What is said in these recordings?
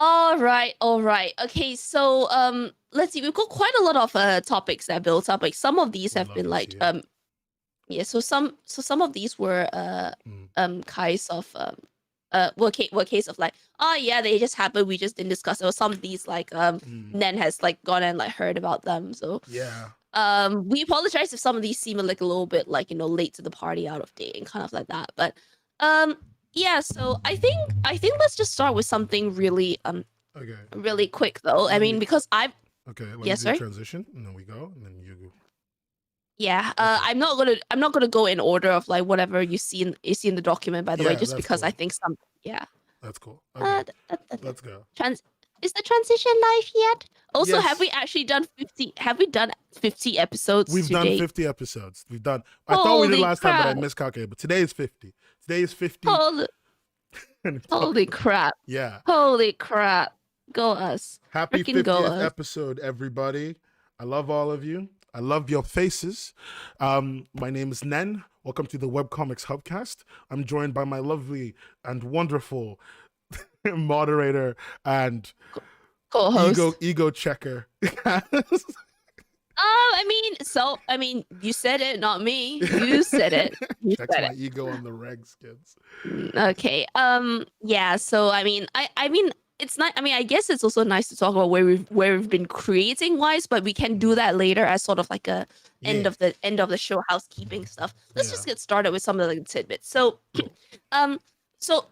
All right, all right. Okay, so let's see. We've got quite a lot of topics that built up. Like some of these Would have love been to like see it. yeah. So some of these were Mm. kinds of what case of like, oh yeah, they just happened. We just didn't discuss it. Or some of these like Mm. Nen has like gone and like heard about them. So Yeah. we apologize if some of these seem like a little bit like late to the party, out of date, and kind of like that. But um yeah. So I think let's just start with something Okay. really quick though. I Let mean, me. because I've Okay. Let me yeah, do the sorry. transition, and then we go, and then you go. Yeah, Okay. I'm not gonna go in order of like whatever you see in the document, by the way, Yeah, just that's because I cool. think some yeah. That's cool. Okay. Da. Let's go. Trans Is the transition live yet? Also, have we Yes. actually done 50? Have we done 50 episodes We've to done date? 50 episodes. We've done. I thought we did Holy last time, but I crap! miscalculated. But today is 50. Today is 50. Holy, And holy crap! yeah. Holy crap! Go us! Happy Freaking go 50th us! episode, everybody. I love all of you. I love your faces. My name is Nen. Welcome to the Webcomics Hubcast. I'm joined by my lovely and wonderful moderator and Co-host. ego checker. I mean, you said it, not me. You said it. You Checks said my it. ego on the regs, kids. Okay. Yeah. So I mean, it's not. I mean, I guess it's also nice to talk about where we've been creating wise, but we can do that later as sort of like a Yeah. end of the show housekeeping stuff. Let's just Yeah. get started with some of the tidbits. So, Cool. um, so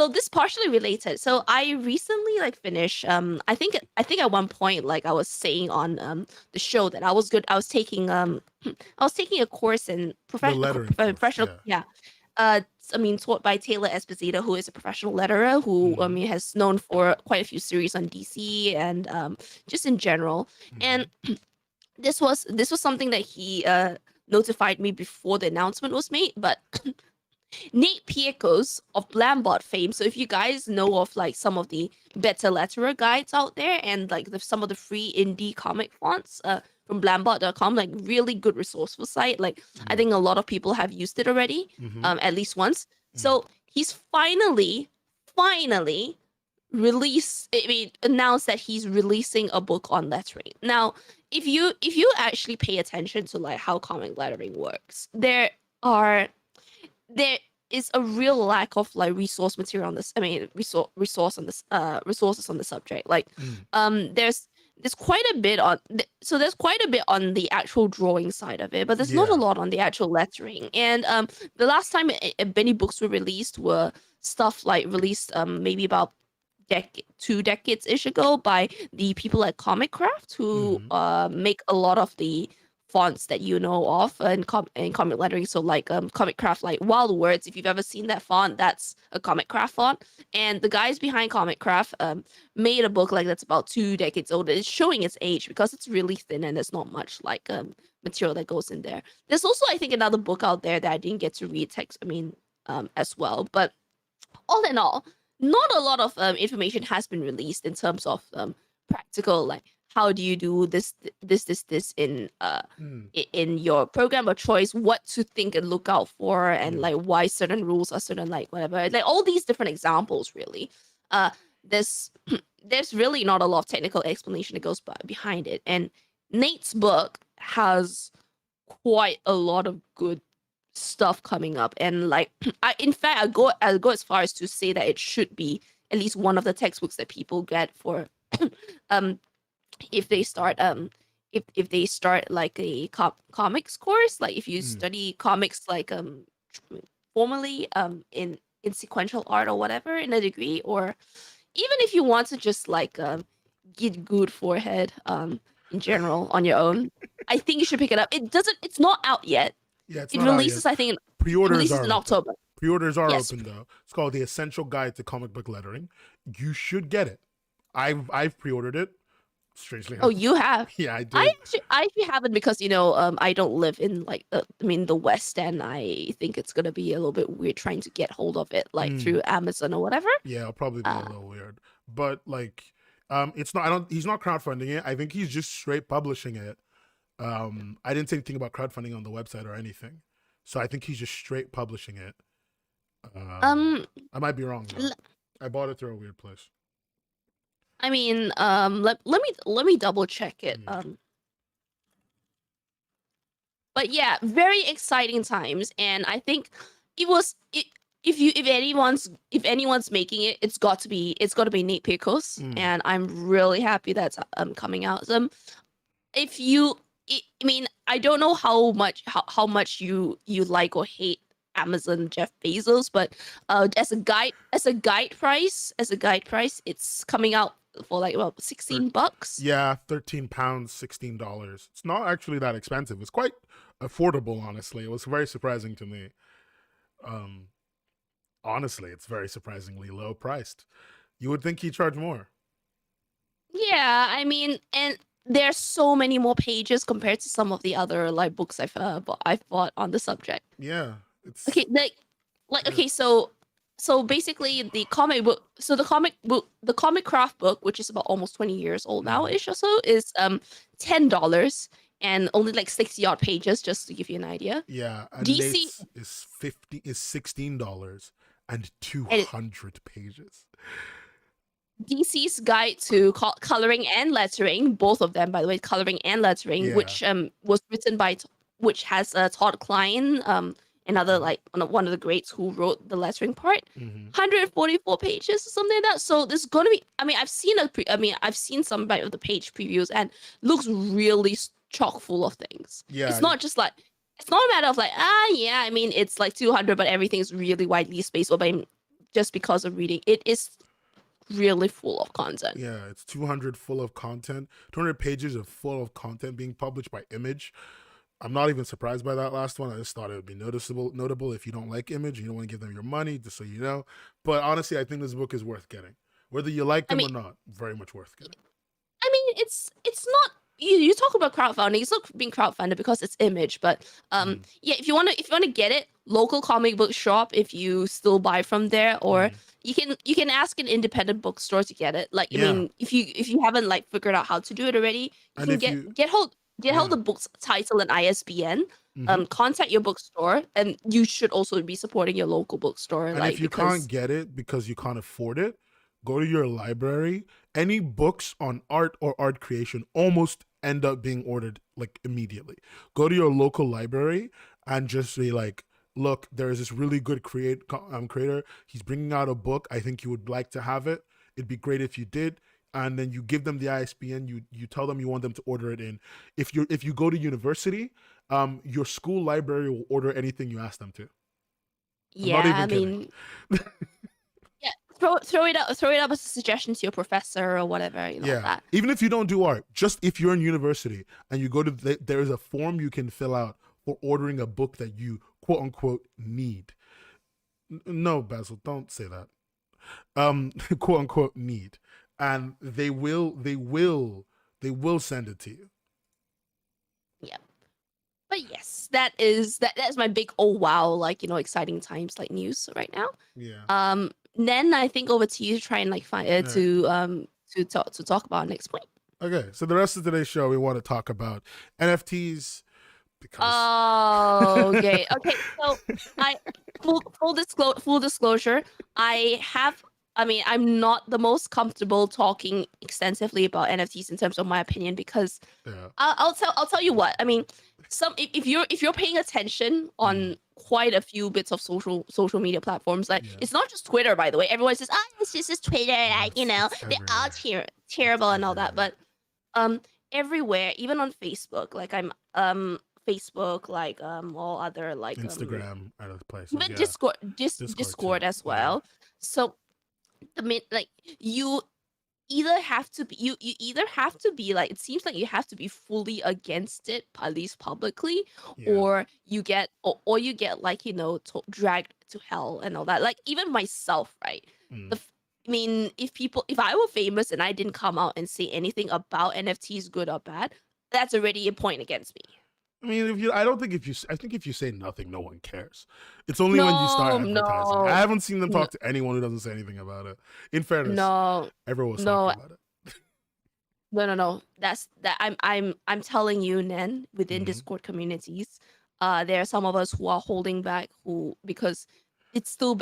this partially related. So I recently like finished. I think at one point like I was saying on the show that I was good. I was taking I was taking a course in The lettering course. professional. Yeah. Yeah. Taught by Taylor Esposito, who is a professional letterer who I Mm-hmm. mean has known for quite a few series on DC and just in general. Mm-hmm. And this was something that he notified me before the announcement was made, but Nate Piekos of Blambot fame. So if you guys know of like some of the better letterer guides out there and like some of the free indie comic fonts from blambot.com, like really good resourceful site. Like I think a lot of people have used it already, Mm-hmm. at least once. Mm. So he's finally announced that he's releasing a book on lettering. Now, if you actually pay attention to like how comic lettering works, are there is a real lack of like resource material on this. I mean, resource on this resources on the subject. Like, Mm. There's quite a bit on so there's quite a bit on the actual drawing side of it, but there's not a Yeah. lot on the actual lettering. And the last time many books were released were stuff like released maybe about 2 decades ish ago by the people at Comic Craft who Mm-hmm. make a lot of the fonts that you know of in comic lettering. So like Comic Craft, like Wild Words. If you've ever seen that font, that's a Comic Craft font. And the guys behind Comic Craft made a book like that's about 2 decades old. It's showing its age because it's really thin and there's not much like material that goes in there. There's also I think another book out there that I didn't get to read text. I mean as well, but all in all, not a lot of information has been released in terms of practical, like how do you do this Mm. in your program of choice, what to think and look out for, and Mm. like why certain rules are certain, like whatever, like all these different examples really. Uh, there's there's really not a lot of technical explanation that goes behind it, and Nate's book has quite a lot of good stuff coming up. And like I'll go as far as to say that it should be at least one of the textbooks that people get for um if they start if they start like a comics course, like if you Mm. study comics like formally in sequential art or whatever in a degree, or even if you want to just like get good forehead in general on your own, I think you should pick it up. It's not out yet. Yeah, it's It not out yet. releases, I think, it Pre-orders releases are in open. October. Pre-orders are Yes. open though. It's called The Essential Guide to Comic Book Lettering. You should get it. I've pre-ordered it. Strangely Oh, enough. you have? Yeah, I did. I actually haven't because I don't live in like the West End. I think it's gonna be a little bit weird trying to get hold of it like Mm. through Amazon or whatever. Yeah, it'll probably be a Uh, little weird. But like it's not I don't he's not crowdfunding it. I think he's just straight publishing it. I didn't say anything about crowdfunding on the website or anything. So I think he's just straight publishing it. um, I might be wrong though. l- I bought it through a weird place. I mean, let me double check it. But yeah, very exciting times, and I think it was it. If anyone's making it, it's got to be Nate Pickles, Mm. and I'm really happy that's coming out. If you, I mean, I don't know how much you like or hate Amazon Jeff Bezos, but as a guide price, it's coming out for like about $16. Yeah, £13, $16. It's not actually that expensive. It's quite affordable, honestly. It was very surprising to me. Um, Honestly, it's very surprisingly low priced. You would think he charged more. Yeah, I mean, and there's so many more pages compared to some of the other like books I've bought on the subject. Yeah, it's Okay, okay, so basically the comic craft book, which is about almost 20 years old now ish or so, is $10 and only like 60 odd pages, just to give you an idea. yeah. And DC Nate's is $16 and 200 pages. DC's guide to coloring and lettering, both of them, by the way, coloring and lettering, Yeah. which was written by which has Todd Klein, another like one of the greats who wrote the lettering part. 144 pages or something like that. So there's gonna be. I mean, I've seen some of the page previews and looks really chock full of things. Yeah. It's not just like. It's not a matter of like, yeah, I mean, it's like 200, but everything's really widely spaced. Or just because of reading, it is really full of content. Yeah, it's 200 full of content. 200 pages of full of content being published by Image. I'm not even surprised by that last one. I just thought it would be notable if you don't like Image, you don't want to give them your money, just so you know. But honestly, I think this book is worth getting. Whether you like them or not, very much worth getting. I mean, it's not. You talk about crowdfunding. It's not being crowdfunded because it's Image, but yeah, if you wanna get it, local comic book shop, if you still buy from there, or you can ask an independent bookstore to get it. Like, I mean, if you haven't like figured out how to do it already, you can get hold of the book's title and ISBN. Contact your bookstore, and you should also be supporting your local bookstore. And like, if you can't get it because you can't afford it, go to your library. Any books on art or art creation almost end up being ordered like immediately. Go to your local library and just say like, look, there is this really good creator. He's bringing out a book. I think you would like to have it. It'd be great if you did. And then you give them the ISBN. You tell them you want them to order it in. If you go to university, your school library will order anything you ask them to. Yeah, I mean, yeah, throw it up as a suggestion to your professor or whatever. That. Even if you don't do art, just if you're in university and you go to there is a form you can fill out for ordering a book that you quote unquote need. No, Basil, don't say that. Quote unquote need, and they will send it to you. Yeah. But yes, that's my big exciting times like news right now. Yeah. Then I think over to you to try and like find to talk about our next point. Okay, so the rest of today's show we want to talk about NFTs because okay. So full disclosure, I'm not the most comfortable talking extensively about NFTs in terms of my opinion because I'll tell you what. I mean, if you're paying attention on quite a few bits of social media platforms, like it's not just Twitter, by the way. Everyone says, it's just Twitter, like they're all terrible and all that, but everywhere, even on Facebook, like I'm Facebook, like all other like Instagram, other places, even Discord as well. So you either have to be like, it seems like you have to be fully against it, at least publicly, or you get like dragged to hell and all that. Like even myself, right? I mean, if I were famous and I didn't come out and say anything about NFTs, good or bad, that's already a point against me. I mean, I think if you say nothing, no one cares. It's only when you start advertising. I haven't seen them talk to anyone who doesn't say anything about it. In fairness, everyone was talking about it. No. I'm telling you, Nen, within Discord communities, there are some of us who are holding back because it's still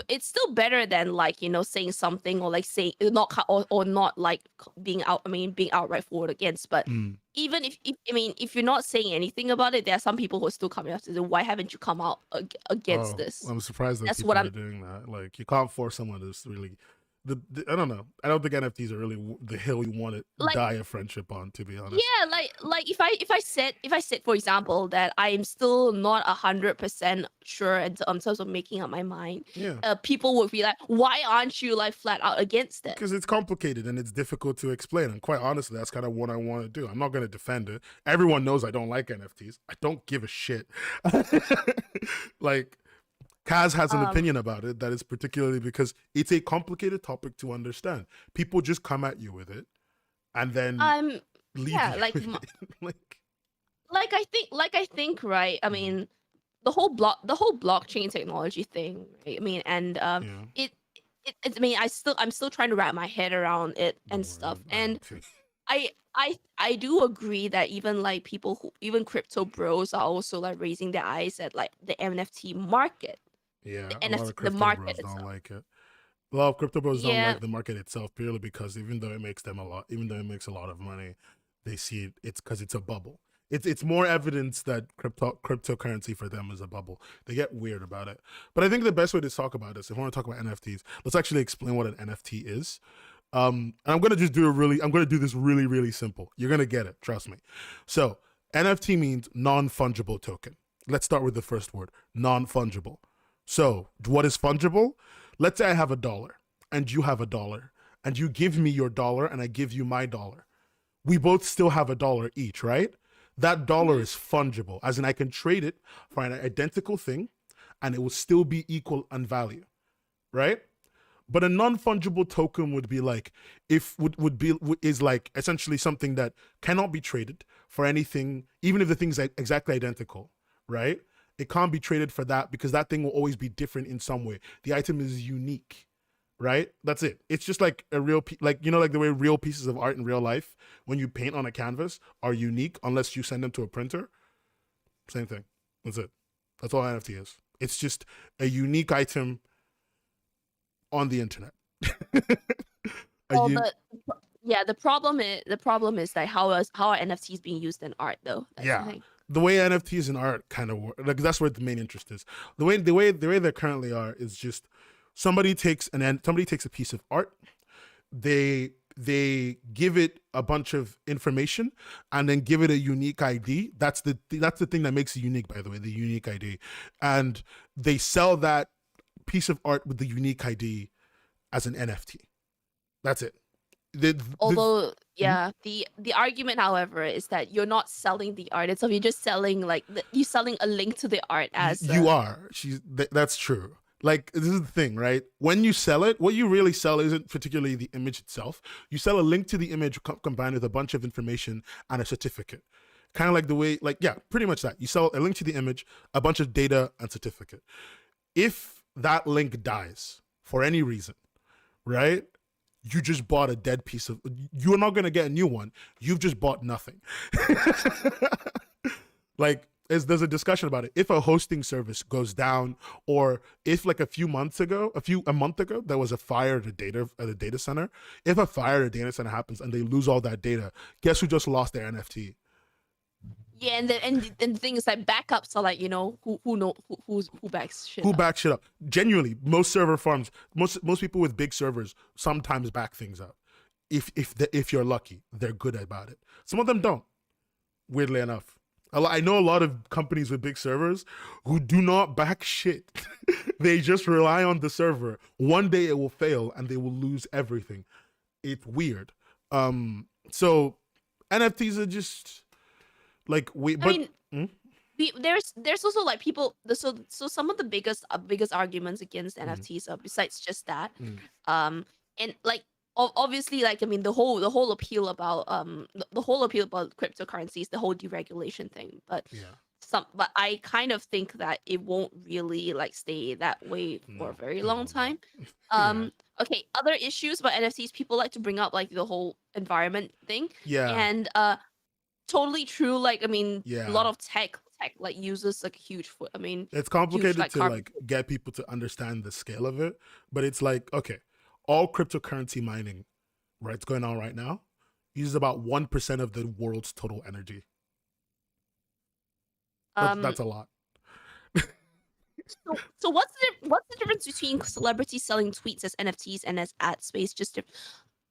better than like, you know, saying something or like saying not or not like being out, I mean, being outright forward against. But Mm. even if I mean, if you're not saying anything about it, there are some people who are still coming after the why haven't you come out against Oh, this? I'm surprised that That's what people are I'm doing that. Like, you can't force someone to really. I don't know. I don't think NFTs are really the hill you want to like. die a friendship on. To be honest. Yeah, like if I said for example that I am still not 100% sure in terms of making up my mind, Yeah. people would be like, why aren't you like flat out against it? Because it's complicated and it's difficult to explain. And quite honestly, that's kind of what I want to do. I'm not going to defend it. Everyone knows I don't like NFTs. I don't give a shit. Like, Kaz has an opinion about it that is particularly because it's a complicated topic to understand. People just come at you with it and then leave yeah, you like with it. like I think right. I mean, the whole blockchain technology thing, right? I mean, and Yeah. I mean, I'm still trying to wrap my head around it and Don't stuff. worry, I am And too. I do agree that even like people who even crypto bros are also like raising their eyes at like the NFT market, Yeah, the a lot of NFT, the crypto market bros don't itself. like it. A lot of crypto bros don't Yeah, like the market itself purely because even though it makes them a lot, even though it makes a lot of money, they see it's because it's a bubble. It's more evidence that cryptocurrency for them is a bubble. They get weird about it. But I think the best way to talk about this, if we want to talk about NFTs, let's actually explain what an NFT is. And I'm gonna just do I'm gonna do this really, really simple. You're gonna get it, trust me. So NFT means non-fungible token. Let's start with the first word, non-fungible. So what is fungible? Let's say I have $1 and you have $1 and you give me your dollar and I give you my dollar. We both still have $1 each, right? That dollar is fungible, as in I can trade it for an identical thing and it will still be equal in value, right? But a non-fungible token would be like is like essentially something that cannot be traded for anything, even if the thing's exactly identical, right? It can't be traded for that because that thing will always be different in some way. The item is unique, right? That's it. It's just like a real like, you know, like the way real pieces of art in real life when you paint on a canvas are unique unless you send them to a printer. Same thing. That's it. That's all NFT is. It's just a unique item on the internet. well, the problem is that how are NFTs being used in art though? That's the Yeah. thing. The way NFTs and art kind of work, like that's where the main interest is. The way they currently are is just somebody takes a piece of art, they give it a bunch of information and then give it a unique ID. That's the thing that makes it unique, by the way, the unique ID. And they sell that piece of art with the unique ID as an NFT. That's it. Although, yeah, the argument, however, is that you're not selling the art itself. You're just selling like you're selling a link to the art as you are. That's true. Like, this is the thing, right? When you sell it, what you really sell isn't particularly the image itself. You sell a link to the image combined with a bunch of information and a certificate. Kind of like the way, like, yeah, pretty much that. You sell a link to the image, a bunch of data, and certificate. If that link dies for any reason, right? You just bought a dead piece of. You're not gonna get a new one. You've just bought nothing. Like, there's a discussion about it. If a hosting service goes down, or if like a month ago, there was a fire at a data center. If a fire at a data center happens and they lose all that data, guess who just lost their NFT? yeah, and the thing is like backups are like, you know, who backs shit. Who up. backs shit up? Genuinely, most server farms, most people with big servers sometimes back things up. If you're lucky, they're good about it. Some of them don't. Weirdly enough, I know a lot of companies with big servers who do not back shit. They just rely on the server. One day it will fail and they will lose everything. It's weird. So NFTs are just like there's also like people. So some of the biggest arguments against NFTs are besides just that, and like obviously, like I mean the whole appeal about the whole appeal about cryptocurrencies, the whole deregulation thing. But but I kind of think that it won't really like stay that way for a very long time. Okay, other issues about NFTs, people like to bring up like the whole environment thing. Yeah. And totally true. Like I mean, a lot of tech tech like uses like huge foot. I mean, It's huge complicated like to carbon. like get people to understand the scale of it, but it's like, okay, all cryptocurrency mining, right, it's going on right now, uses about 1% of the world's total energy. Um, That's a lot. so what's the difference between celebrities selling tweets as NFTs and as ad space?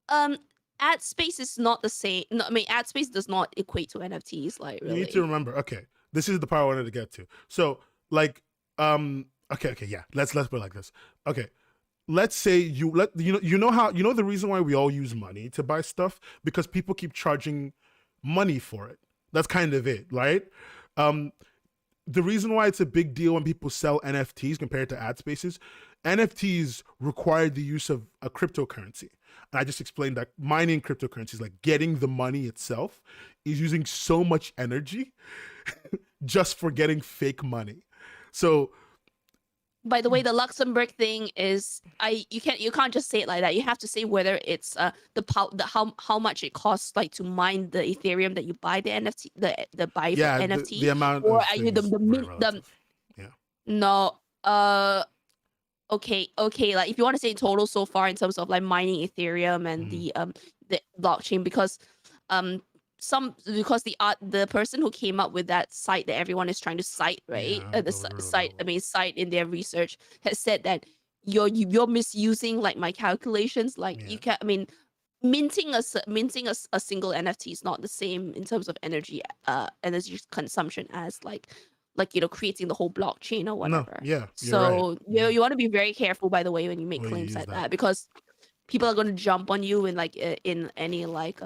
Um, ad space is not the same. No, I mean, ad space does not equate to NFTs. Like You need to really. remember, okay, this is the part I wanted to get to. So like, okay, yeah, let's put it like this. Okay, let's say you know how, you know the reason why we all use money to buy stuff, because people keep charging money for it. That's kind of it, right? The reason why it's a big deal when people sell NFTs compared to ad spaces, NFTs require the use of a cryptocurrency. And I just explained that mining cryptocurrencies, like getting the money itself, is using so much energy just for getting fake money. So By the way, the Luxembourg thing is you can't just say it like that. You have to say whether it's how much it costs like to mine the Ethereum that you buy the NFT the buy for yeah, NFT, the amount or of are you the things the very min the relative. Yeah. no okay, like if you want to say in total so far in terms of like mining Ethereum and the blockchain, because um because the person who came up with that site that everyone is trying to cite, right, Yeah, site, I mean cite in their research, has said that you're misusing like my calculations. Like yeah. you can't, I mean, minting a single NFT is not the same in terms of energy consumption as like creating the whole blockchain or No, whatever. yeah, you're right. So Yeah. you want to be very careful, by the way, when you make Well, you claims use like that. that, because people are going to jump on you in like in any like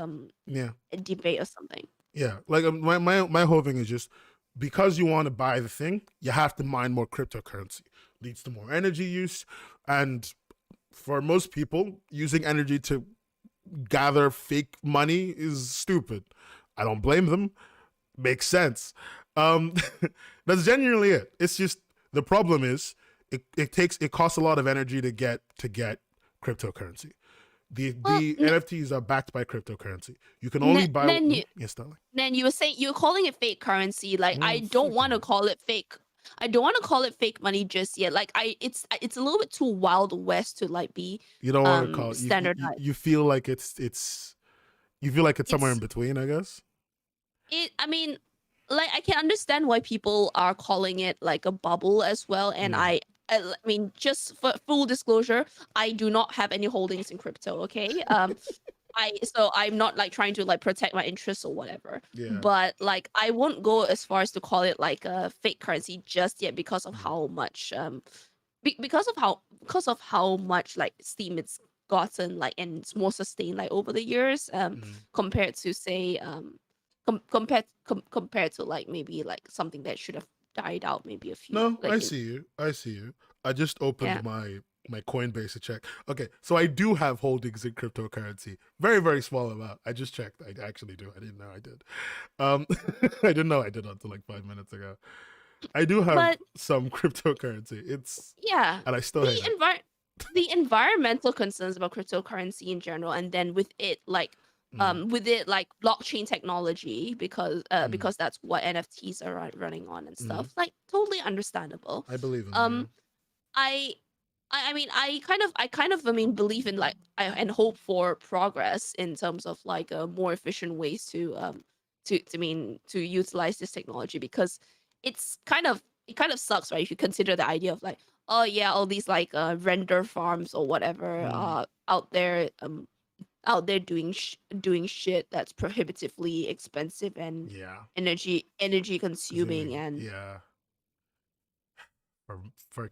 Yeah. a debate or something. Yeah, like my whole thing is just, because you want to buy the thing, you have to mine more cryptocurrency. Leads to more energy use, and for most people, using energy to gather fake money is stupid. I don't blame them. Makes sense. Um, that's genuinely it. It's just, the problem is it costs a lot of energy to get cryptocurrency. Well, The NFTs are backed by cryptocurrency. You can only buy. Yes, darling. then you were saying you're calling it fake currency. Like I don't Fucking want to hell. call it fake. I don't want to call it fake money just yet. Like it's a little bit too wild west to like be You don't want to call it. standardized. You feel like it's you feel like it's somewhere in It's between, I guess. I mean, like I can understand why people are calling it like a bubble as well. And I mean, just for full disclosure, I do not have any holdings in crypto. Okay, I'm not like trying to like protect my interests or whatever. Yeah. But like I won't go as far as to call it like a fake currency just yet, because of how much because of how much like steam it's gotten, like, and it's more sustained like over the years, compared to say compared to like maybe like something that should have died out maybe a few No, like I see you. I see you. I just opened yeah. my Coinbase to check. Okay, so I do have holdings in cryptocurrency. Very, very small amount. I just checked. I actually do. I didn't know I did. I didn't know I did until like 5 minutes ago. I do have But some cryptocurrency. It's yeah, and I still hate it. the environmental concerns about cryptocurrency in general, and then with it like blockchain technology, because that's what NFTs are running on and stuff, like totally understandable. I believe in that. I I mean, I kind of, I mean, believe in like and hope for progress in terms of like more efficient ways to utilize this technology, because it kind of sucks, right? If you consider the idea of like, oh yeah, all these like render farms or whatever out there doing shit that's prohibitively expensive and Yeah. energy consuming. And yeah. For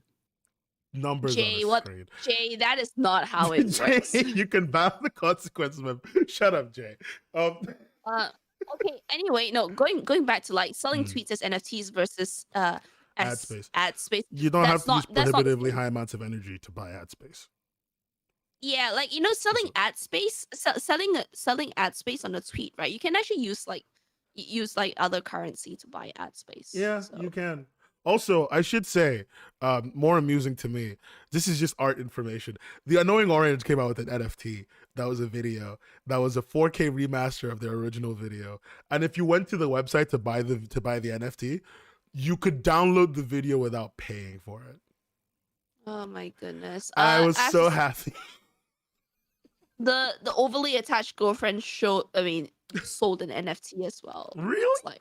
numbers on a Jay, what screen. Jay, that is not how it Jay, works. you can bow the consequences of shut up, Jay. Okay, anyway, no, going back to like selling Mm. tweets as NFTs versus Ad as space. ad space. You don't have to use That's not the prohibitively same. high amounts of energy to buy ad space. Yeah, like selling ad space, selling ad space on a tweet, right? You can actually use like other currency to buy ad space. Yeah, So you can. Also, I should say, more amusing to me, this is just art information. The Annoying Orange came out with an NFT. That was a video. That was a 4K remaster of their original video. And if you went to the website to buy the NFT, you could download the video without paying for it. Oh my goodness. I was I have so to say, happy. the overly attached girlfriend sold an NFT as well. Really? It's like,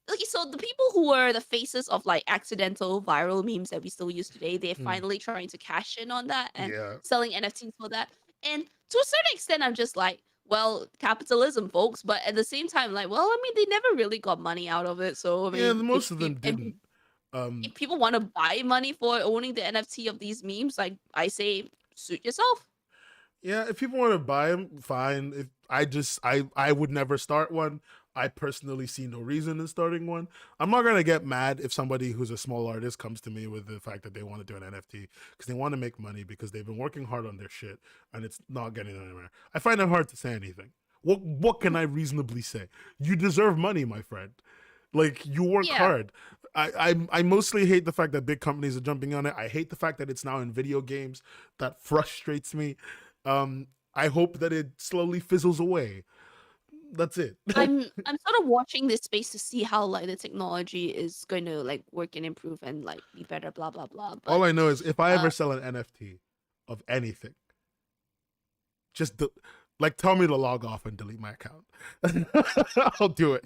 okay, so the people who were the faces of like accidental viral memes that we still use today, they're Mm. finally trying to cash in on that and Yeah. selling NFTs for that. And to a certain extent, I'm just like, well, capitalism, folks. But at the same time, like, well, I mean, they never really got money out of it. So I Yeah, mean, most of them didn't. if people want to buy money for owning the NFT of these memes, like I say, suit yourself. Yeah, if people want to buy them, fine. If I would never start one. I personally see no reason in starting one. I'm not gonna get mad if somebody who's a small artist comes to me with the fact that they want to do an NFT because they want to make money because they've been working hard on their shit and it's not getting anywhere. I find it hard to say anything. What can I reasonably say? You deserve money, my friend. Like, you work Yeah. hard. I mostly hate the fact that big companies are jumping on it. I hate the fact that it's now in video games. That frustrates me. I hope that it slowly fizzles away. That's it. I'm sort of watching this space to see how like the technology is going to like work and improve and like be better, blah blah blah. But All I know is if I ever uh, sell an NFT of anything, just like tell me to log off and delete my account. I'll do it.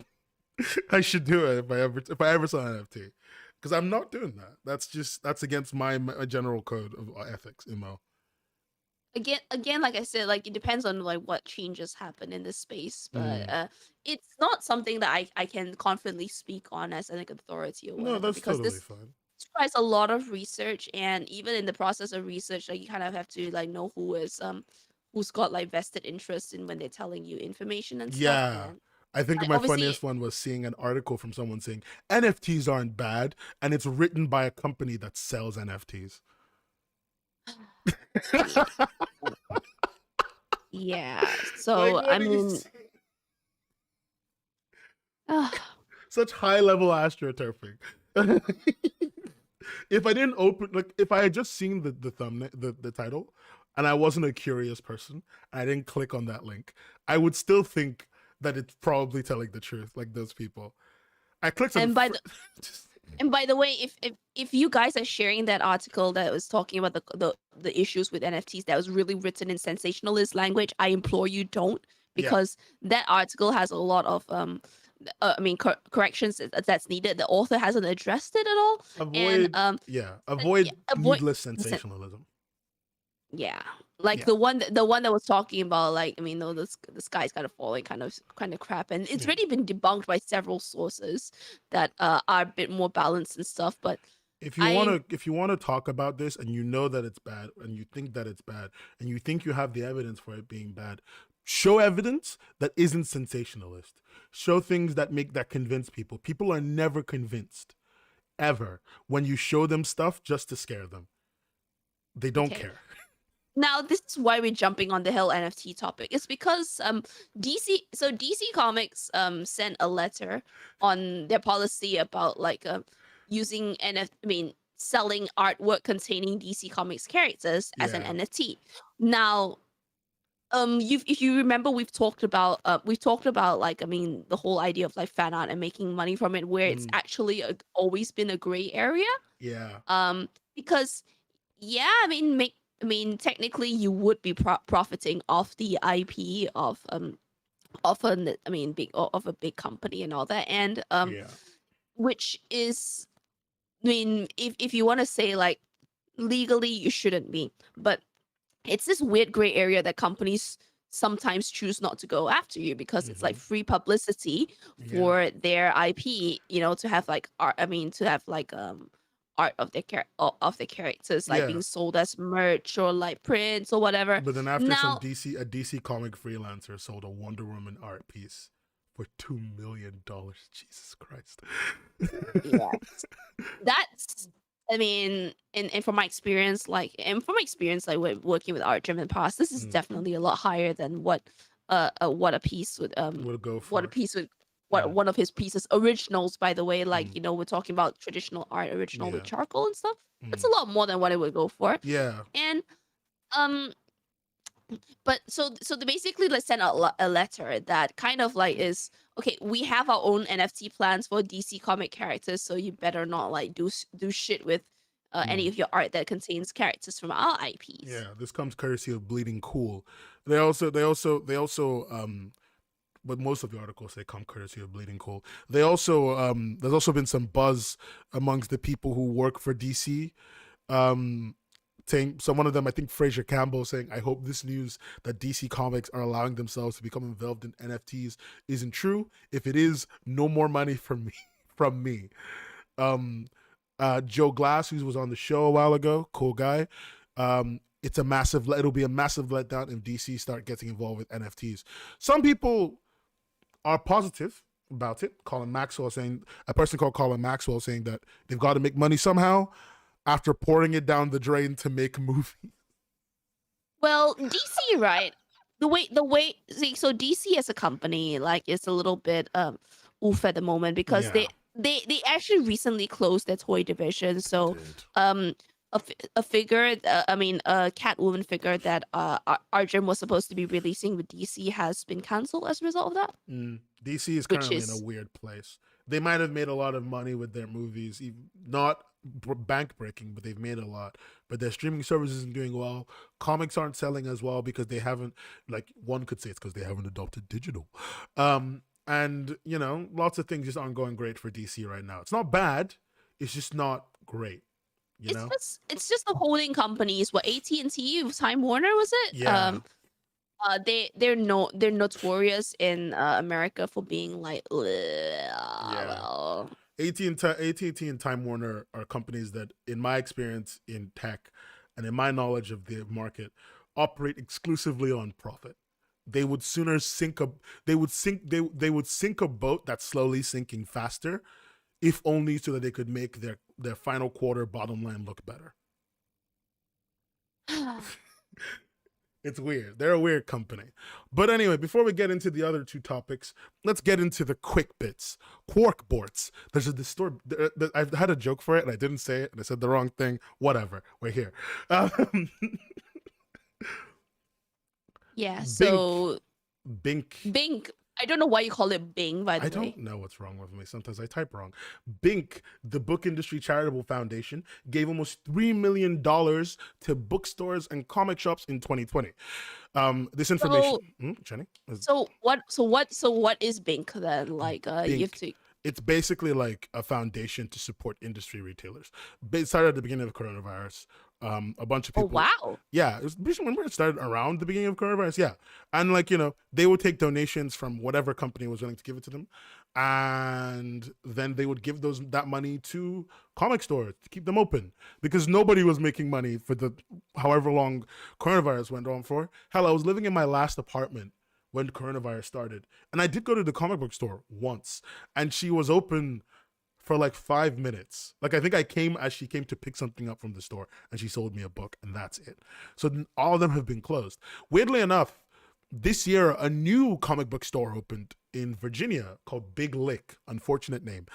I should do it if I ever sell an NFT, because I'm not doing that. That's against my general code of ethics, Mo. again, like I said, like it depends on like what changes happen in this space. But Mm. it's not something that I can confidently speak on as like authority or No, whatever that's because totally this fine. requires a lot of research, and even in the process of research, like you kind of have to like know who's got like vested interest in when they're telling you information and stuff. Yeah. And I think like, my obviously, funniest one was seeing an article from someone saying NFTs aren't bad, and it's written by a company that sells NFTs. yeah. Like, So what I do you mean, see? Such high level astroturfing. If I didn't open, like, if I had just seen the thumbnail, the title, and I wasn't a curious person, and I didn't click on that link, I would still think that it's probably telling the truth, like those people. I clicked on and by the way, if you guys are sharing that article that was talking about the issues with NFTs that was really written in sensationalist language, I implore you don't, yeah, because that article has a lot of I mean corrections that's needed. The author hasn't addressed it at all, and avoid avoid needless sensationalism. yeah, like Yeah, the one that was talking about like I mean no the sky's kind of falling kind of crap, and it's yeah. already been debunked by several sources that are a bit more balanced and stuff. But If you I want to talk about this and you know that it's bad and you think that it's bad and you think you have the evidence for it being bad, show evidence that isn't sensationalist. Show things that convince people. People are never convinced ever when you show them stuff just to scare them. They don't okay. care. Now this is why we're jumping on the whole NFT topic. It's because DC Comics sent a letter on their policy about like using selling artwork containing DC Comics characters as an Yeah. NFT. Now if you remember we've talked about like I mean the whole idea of like fan art and making money from it, where it's actually always been a gray area. Yeah. Because yeah, I mean technically you would be profiting off the IP of an I mean big of a big company and all that, and Yeah. which is I mean if you want to say like legally you shouldn't be, but it's this weird gray area that companies sometimes choose not to go after you because it's like free publicity for their IP, you know, to have like art. I mean, to have like art of of the characters like Yeah. being sold as merch or like prints or whatever. But then after Now, a DC comic freelancer sold a Wonder Woman art piece for $2 million. Jesus Christ. yes, that's. I mean, and from my experience, like, with working with art driven past, this is definitely a lot higher than what a piece would Would go for. what a piece would what one of his pieces originals, by the way, like Mm. you know we're talking about traditional art original with Yeah. charcoal and stuff. It's a Mm. lot more than what it would go for. Yeah. And um but so they basically like sent out a letter that kind of like is okay, we have our own NFT plans for DC comic characters, so you better not like do shit with any Mm. of your art that contains characters from our IPs. Yeah, this comes courtesy of Bleeding Cool. They also but most of the articles they come courtesy of Bleeding Cool. They also there's also been some buzz amongst the people who work for DC. Saying, so one of them, I think Fraser Campbell, saying, "I hope this news that DC Comics are allowing themselves to become involved in NFTs isn't true. If it is, no more money from me." From me. Joe Glass, who was on the show a while ago, cool guy. It'll be a massive letdown if DC start getting involved with NFTs. Some people are positive about it. A person called Colin Maxwell saying that they've got to make money somehow after pouring it down the drain to make a movie. Well, DC, right? The way so DC as a company, like, is a little bit oof at the moment because Yeah. they actually recently closed their toy division. So Dude. a figure, a Catwoman figure that Arjun was supposed to be releasing with DC has been cancelled as a result of that. DC is Which currently in a is weird place. They might have made a lot of money with their movies, not bank breaking, but they've made a lot. But their streaming service isn't doing well. Comics aren't selling as well because they haven't, like, one could say it's because they haven't adopted digital. And lots of things just aren't going great for DC right now. It's not bad, it's just not great. it's just the holding companies. What, AT&T, Time Warner, was it? Yeah. They're notorious in America for being like, Yeah. well, AT&T and Time Warner are companies that, in my experience in tech and in my knowledge of the market, operate exclusively on profit. They would sooner sink a they would sink a boat that's slowly sinking faster, if only so that they could make their final quarter bottom line look better. It's weird. They're a weird company. But anyway, before we get into the other two topics, let's get into the quick bits. Quark boards. There's a story. I've had a joke for it, and I didn't say it, and I said the wrong thing. Whatever. We're here. yeah. So Bink. I don't know why you call it Bing, by the I way. don't know what's wrong with me. Sometimes I type wrong. Bink, the book industry charitable foundation, gave almost $3 million to bookstores and comic shops in 2020. This information, Jenny. So what is Bink then? Like, you have to. It's basically like a foundation to support industry retailers. It started at the beginning of coronavirus. A bunch of people. Oh wow! Yeah, it was, remember it started around the beginning of coronavirus. Yeah, and like they would take donations from whatever company was willing to give it to them, and then they would give that money to comic stores to keep them open because nobody was making money for the however long coronavirus went on for. Hell, I was living in my last apartment when coronavirus started, and I did go to the comic book store once, and she was open for like 5 minutes. Like, I think I came as she came to pick something up from the store, and she sold me a book, and that's it. So all of them have been closed. Weirdly enough, this year a new comic book store opened in Virginia called Big Lick. Unfortunate name.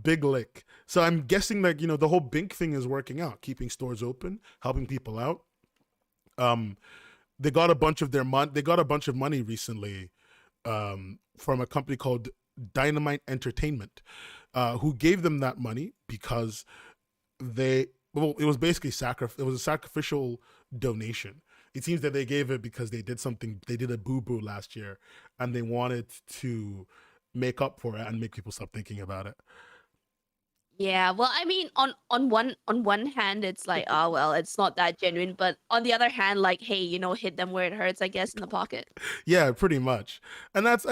Big Lick. So I'm guessing that the whole Bink thing is working out, keeping stores open, helping people out. They got a bunch of money recently from a company called Dynamite Entertainment, who gave them that money because it was basically it was a sacrificial donation. It seems that they gave it because they did a boo-boo last year, and they wanted to make up for it and make people stop thinking about it. Yeah, well, I mean, on one hand, it's like, oh well, it's not that genuine, but on the other hand, like, hey, hit them where it hurts, I guess, in the pocket. Yeah, pretty much, and that's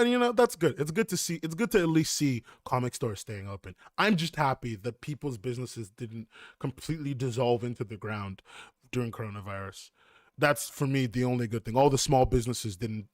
good. It's good to see. It's good to at least see comic stores staying open. I'm just happy that people's businesses didn't completely dissolve into the ground during coronavirus. That's, for me, the only good thing. All the small businesses didn't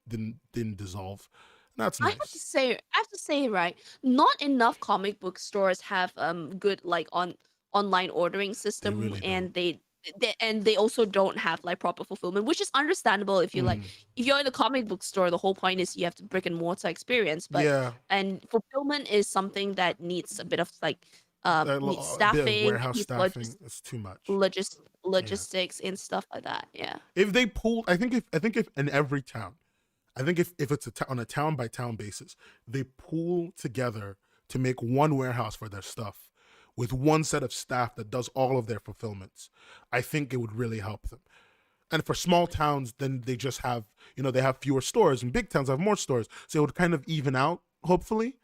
dissolve. That's nice. I have to say, right, not enough comic book stores have good like online ordering system, really and they also don't have like proper fulfillment, which is understandable if you like if you're in a comic book store, the whole point is you have to brick and mortar experience, but yeah, and fulfillment is something that needs a bit of like needs staffing, a bit of warehouse staffing. It's too much. Logistics and stuff like that. Yeah. If they pulled, I think if in every town, I think if it's on a town by town basis, they pool together to make one warehouse for their stuff with one set of staff that does all of their fulfillments. I think it would really help them. And for small towns, then they just have, they have fewer stores, and big towns have more stores. So it would kind of even out, hopefully.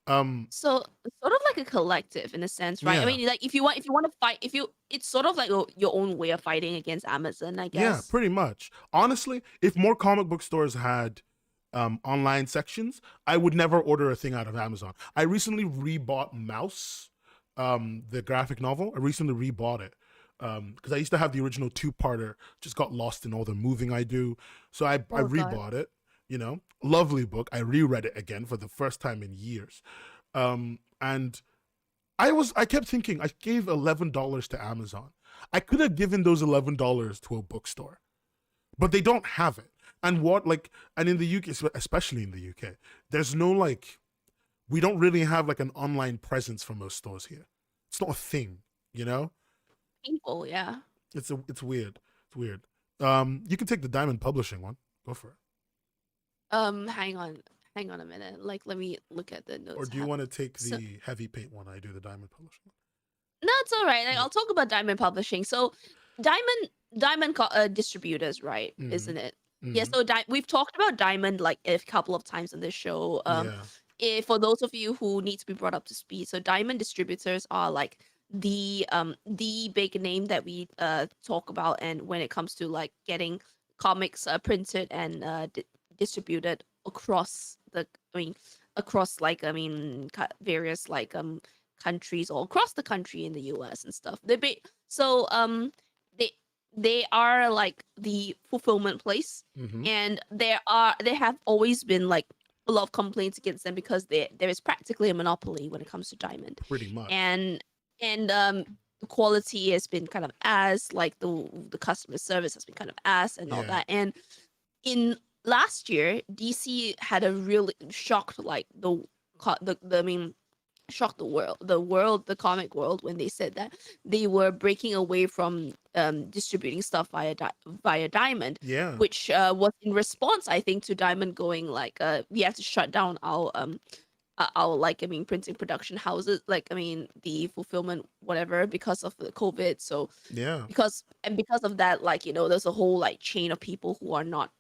So sort of like a collective in a sense, right? I Yeah. mean, like if you want to fight, it's sort of like your own way of fighting against Amazon, I Yeah, guess. pretty much. Honestly, if more comic book stores had online sections, I would never order a thing out of Amazon. I recently rebought Mouse, the graphic novel. I recently rebought it because I used to have the original two-parter, just got lost in all the moving I do. So I Oh God. rebought it, lovely book. I reread it again for the first time in years. And I kept thinking, I gave $11 to Amazon. I could have given those $11 to a bookstore, but they don't have it. And in the UK, especially in the UK, there's no we don't really have like an online presence for most stores here. It's not a thing, Painful, yeah. It's weird. It's weird. You can take the Diamond Publishing one. Go for it. Hang on a minute. Like, let me look at the notes. Or do you want to take the heavy paint one? I do the Diamond Publishing one. No, it's all right. Like, I'll talk about Diamond Publishing. So, Diamond Distributors, right? Isn't it? Yeah. So we've talked about Diamond like a couple of times on this show. For those of you who need to be brought up to speed, so Diamond Distributors are like the big name that we talk about, and when it comes to like getting comics printed and distributed across various countries all across the country in the US and stuff. They are like the fulfillment place, and they have always been like a lot of complaints against them because there is practically a monopoly when it comes to Diamond. Pretty much. And the quality has been kind of ass, like the customer service has been kind of ass and all that. And in last year, DC had a really shocked the comic world when they said that they were breaking away from distributing stuff via Diamond, which was in response, I think, to Diamond going like we have to shut down our printing production houses, the fulfillment whatever, because of the COVID. So because of that, there's a whole chain of people who are not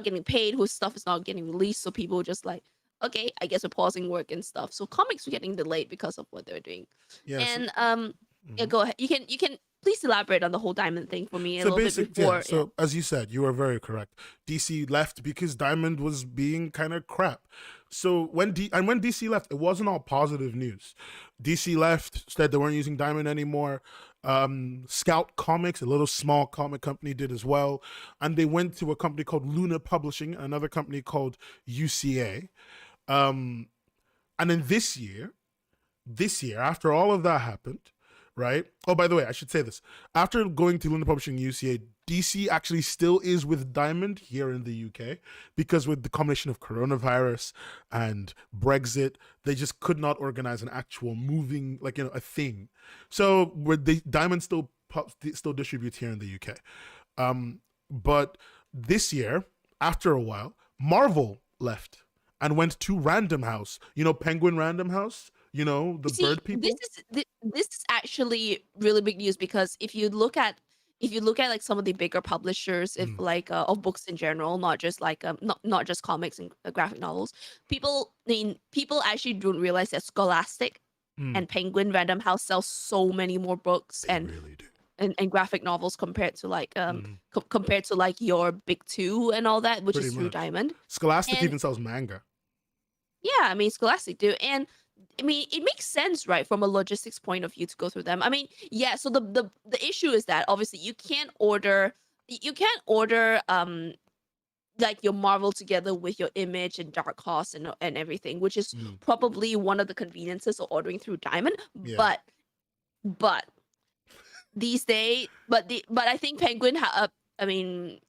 getting paid, whose stuff is not getting released, so people just like, okay, I guess we're pausing work and stuff. So comics were getting delayed because of what they're doing. Go ahead. You can please elaborate on the whole Diamond thing for me a little bit before. So as you said, you are very correct. DC left because Diamond was being kind of crap. So when DC left, it wasn't all positive news. DC left, said they weren't using Diamond anymore. Scout Comics, a little small comic company, did as well, and they went to a company called Luna Publishing, another company called UCA. And then this year, after all of that happened, right? Oh, by the way, I should say this. After going to Luna Publishing UCA, DC actually still is with Diamond here in the UK, because with the combination of coronavirus and Brexit, they just could not organize an actual moving, a thing. So Diamond still distributes here in the UK. But this year, after a while, Marvel left and went to Random House. Penguin Random House? Bird people? This is actually really big news, because if you look at like some of the bigger publishers, of books in general, not just not just comics and graphic novels, people actually don't realize that Scholastic and Penguin Random House sell so many more books and really do. And graphic novels compared to your big two and all that, which Pretty is through much. Diamond. Scholastic even sells manga. Yeah, Scholastic do. And it makes sense, right, from a logistics point of view to go through them. So the issue is that obviously you can't order your Marvel together with your Image and Dark Horse and everything, which is probably one of the conveniences of ordering through Diamond. Yeah. But these days, but I think Penguin Penguin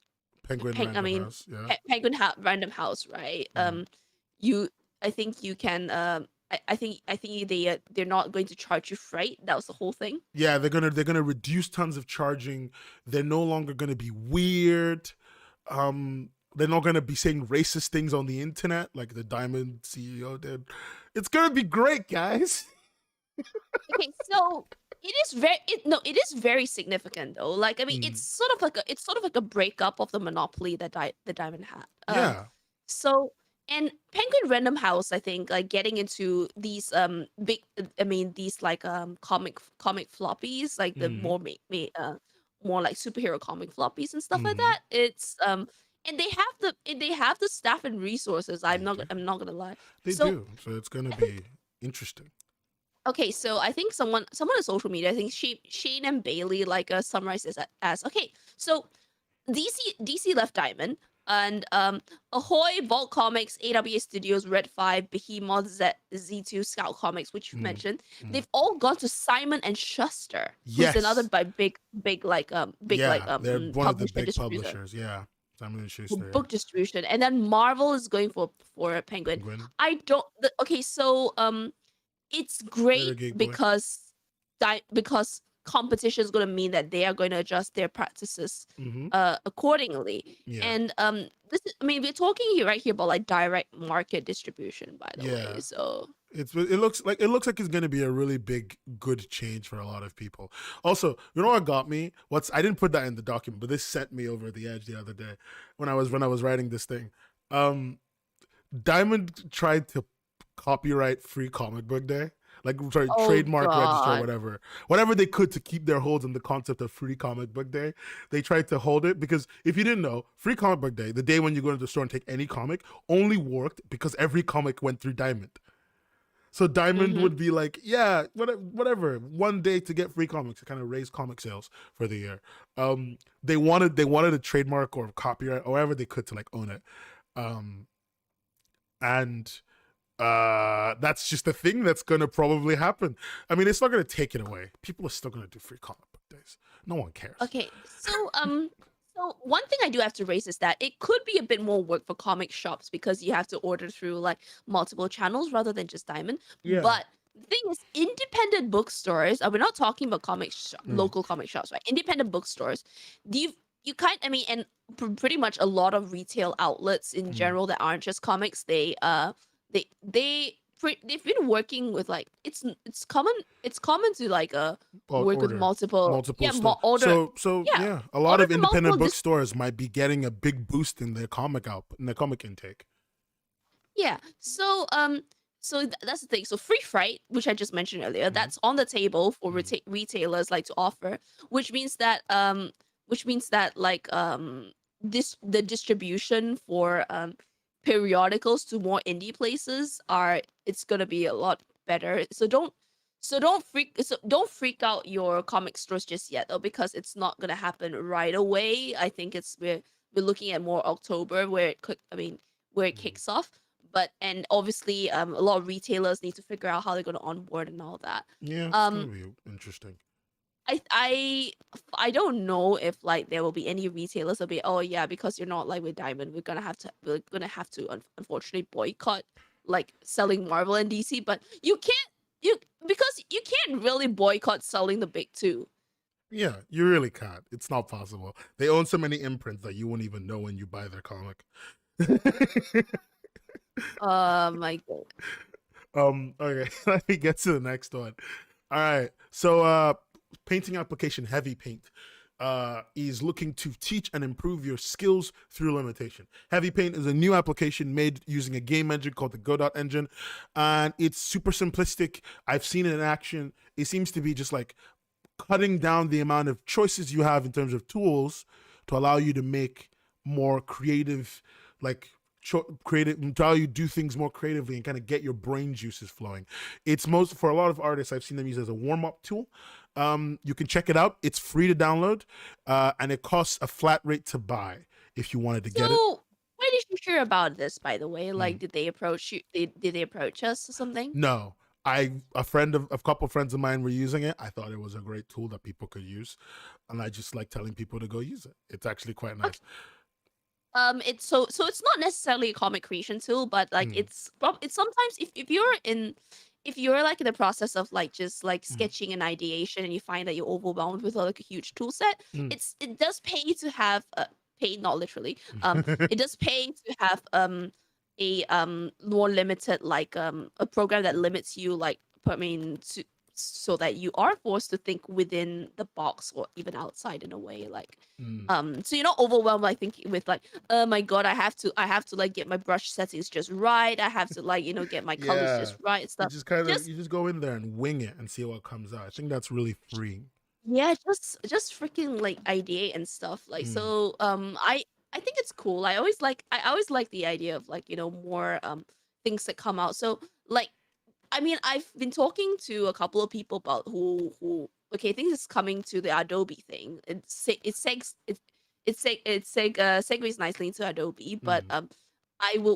Random House, yeah. Penguin Random House, right? I think you can I think they're not going to charge you freight. That was the whole thing. Yeah, they're gonna reduce tons of charging. They're no longer gonna be weird. They're not gonna be saying racist things on the internet like the Diamond CEO did. It's gonna be great, guys. Okay, so it is very significant though. Like I mean, Mm. it's sort of like a breakup of the monopoly that the Diamond had. Yeah. So and Penguin Random House, I think, like getting into these big, I mean these like comic floppies, like the Hmm. more like superhero comic floppies and stuff like Hmm. that. It's and they have the staff and resources. They do. I'm not gonna lie. They So do. So it's gonna I think be interesting. okay, so I think someone on social media, I think Shane and Bailey like summarized this as okay. So DC left Diamond and Ahoy, Vault Comics, AWA Studios, Red 5, Behemoth, Z2, Scout Comics, which you Mm. mentioned, Mm. they've all gone to Simon and Schuster, who's another Yes. big They're one of the publisher big distributor publishers. Yeah. Simon and for Schuster. Yeah. book distribution, and then Marvel is going for Penguin. Penguin. I don't. Okay, so it's Later, great Geek Boy. because competition is going to mean that they are going to adjust their practices Hmm. accordingly. Yeah. And this is, I mean, we're talking here right here about like direct market distribution, by the Yeah. way. So It looks like it's gonna be a really big good change for a lot of people. Also, you know what got me? I didn't put that in the document, but this sent me over the edge the other day when I was writing this thing. Diamond tried to copyright Free Comic Book Day, like sorry, oh trademark register or god, whatever they could to keep their holds on the concept of Free Comic Book Day. They tried to hold it because if you didn't know, Free Comic Book Day, the day when you go to the store and take any comic, only worked because every comic went through Diamond. So Diamond would be like, yeah, whatever, one day to get free comics to kind of raise comic sales for the year. They wanted a trademark or copyright or whatever they could to like own it. And that's just a thing that's gonna probably happen. I mean, it's not gonna take it away. People are still gonna do free comic book days. No one cares. okay. So one thing I do have to raise is that it could be a bit more work for comic shops because you have to order through like multiple channels rather than just Diamond. Yeah. But the thing is, independent bookstores, we're not talking about Mm. local comic shops, right? Independent bookstores, you kind I mean, and pretty much a lot of retail outlets in general that aren't just comics, they've been working with like it's common to like work with Order multiple stuff. order So yeah yeah, a lot order of from independent multiple bookstores might be getting a big boost in their comic intake. yeah. So that's the thing. So free freight, which I just mentioned earlier, that's on the table for retailers like to offer, which means that like the distribution for periodicals to more indie places it's gonna be a lot better. Don't freak out your comic stores just yet though, because it's not gonna happen right away. I think we're looking at more October where it could where it kicks off. But and obviously a lot of retailers need to figure out how they're gonna onboard and all that. Yeah, it's gonna Um be interesting. I don't know if like there will be any retailers that'll be, oh yeah, because you're not like with Diamond, we're gonna have to unfortunately boycott like selling Marvel and DC. But because you can't really boycott selling the big two. Yeah, you really can't. It's not possible. They own so many imprints that you won't even know when you buy their comic. My god. Okay, let me get to the next one. All right. So painting application Heavy Paint is looking to teach and improve your skills through limitation. Heavy Paint is a new application made using a game engine called the Godot engine, and it's super simplistic. I've seen it in action. It seems to be just like cutting down the amount of choices you have in terms of tools to allow you to make more creative, like creative, to allow you to do things more creatively and kind of get your brain juices flowing. It's for a lot of artists, I've seen them use as a warm-up tool. You can check it out. It's free to download, and it costs a flat rate to buy if you wanted to get it. So where did you hear about this, by the way? Like, did they approach you? Did they approach us or something? No. A couple friends of mine were using it. I thought it was a great tool that people could use, and I just like telling people to go use it. It's actually quite nice. It's so it's not necessarily a comic creation tool, but like it's sometimes if you're like in the process of like just like sketching an ideation and you find that you're overwhelmed with like a huge tool set, it does pay to have pay, not literally. It does pay to have a more limited, like a program that limits you, like so that you are forced to think within the box or even outside in a way, like so you're not overwhelmed, like thinking with like, oh my god, I have to like get my brush settings just right, I have to like get my colors Yeah. just right and stuff. Just You just go in there and wing it and see what comes out. I think that's really freeing. yeah, just freaking like ideate and stuff. Like Mm. so I think it's cool. I always like the idea of like, more things that come out. So like I mean, I've been talking to a couple of people about who okay, I think it's coming to the Adobe thing. It segues nicely into Adobe, but Mm.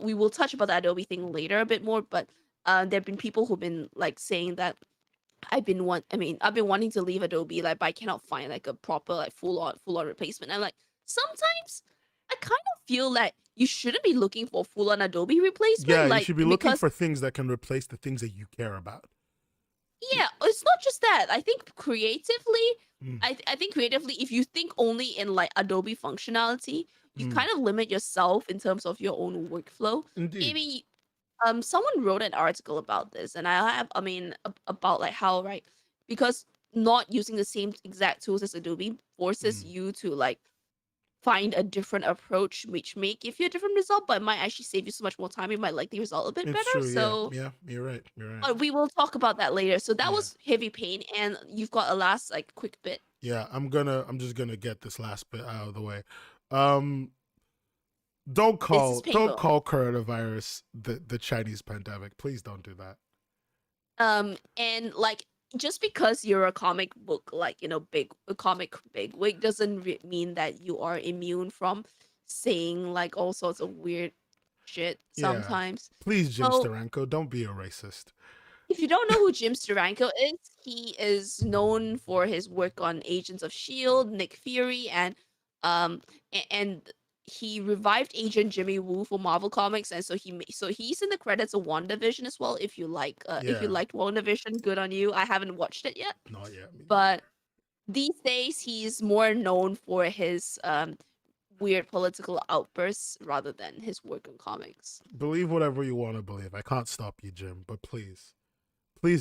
we will touch about the Adobe thing later a bit more. But there've been people who've been like saying that I've been wanting to leave Adobe, like, but I cannot find like a proper like full on replacement. And like sometimes I kind of feel that you shouldn't be looking for full on Adobe replacement, Yeah, you like should be looking because for things that can replace the things that you care about. yeah, it's not just that. I think creatively, Mm. I think creatively, if you think only in like Adobe functionality, you Mm. kind of limit yourself in terms of your own workflow. I Indeed. mean, someone wrote an article about this, and about like how, right, because not using the same exact tools as Adobe forces Mm. you to like find a different approach, which may give you a different result, but it might actually save you so much more time. You might like the result a bit It's better. true. Yeah. So Yeah. You're right. You're right. but we will talk about that later. So that Yeah. was heavy pain, and you've got a last like quick bit. Yeah. I'm just gonna get this last bit out of the way. Um. Don't This is don't painful. call coronavirus the Chinese pandemic. Please don't do that. And like just because you're a comic book, like a comic big wig doesn't mean that you are immune from saying like all sorts of weird shit Yeah. sometimes. Please, Jim So Steranko, don't be a racist. if you don't know who Jim Steranko is, he is known for his work on Agents of Shield, Nick Fury, um and he revived Agent Jimmy Woo for Marvel Comics, and so he's in the credits of WandaVision as well. If you Yeah. liked WandaVision, good on you. I haven't watched it yet, Not yet. Me neither. but these days he's more known for his weird political outbursts rather than his work on comics. Believe whatever you want to believe. I can't stop you, Jim, but please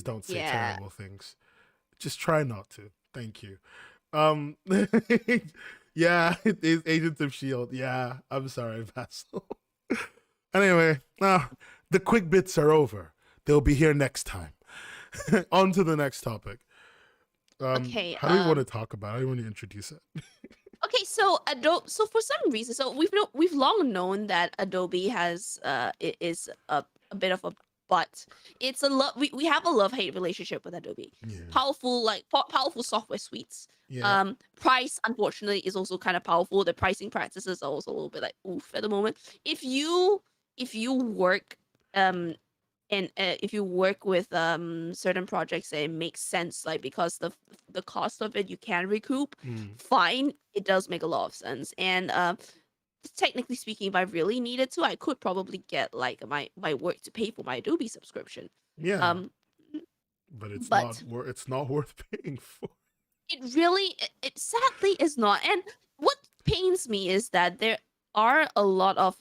don't say Yeah. terrible things. Just try not to. Thank you. Yeah, it is Agents of Shield. Yeah, I'm sorry, Vassal. Anyway, the quick bits are over. They'll be here next time. On to the next topic. Okay. How do we want to talk about it? How do you want to introduce it? Okay, so Adobe. So for some reason, so we've long known that Adobe is a bit of a but. It's a love. We have a love hate relationship with Adobe. Yeah. Powerful powerful software suites. Yeah. Price unfortunately is also kind of powerful. The pricing practices are also a little bit like oof at the moment. If you work and if you work with certain projects and it makes sense, like because the cost of it you can recoup, Mm. fine, it does make a lot of sense. And technically speaking, if I really needed to, I could probably get like my work to pay for my Adobe subscription. Yeah. um But but it's not worth paying for. it really it sadly is not. And what pains me is that there are a lot of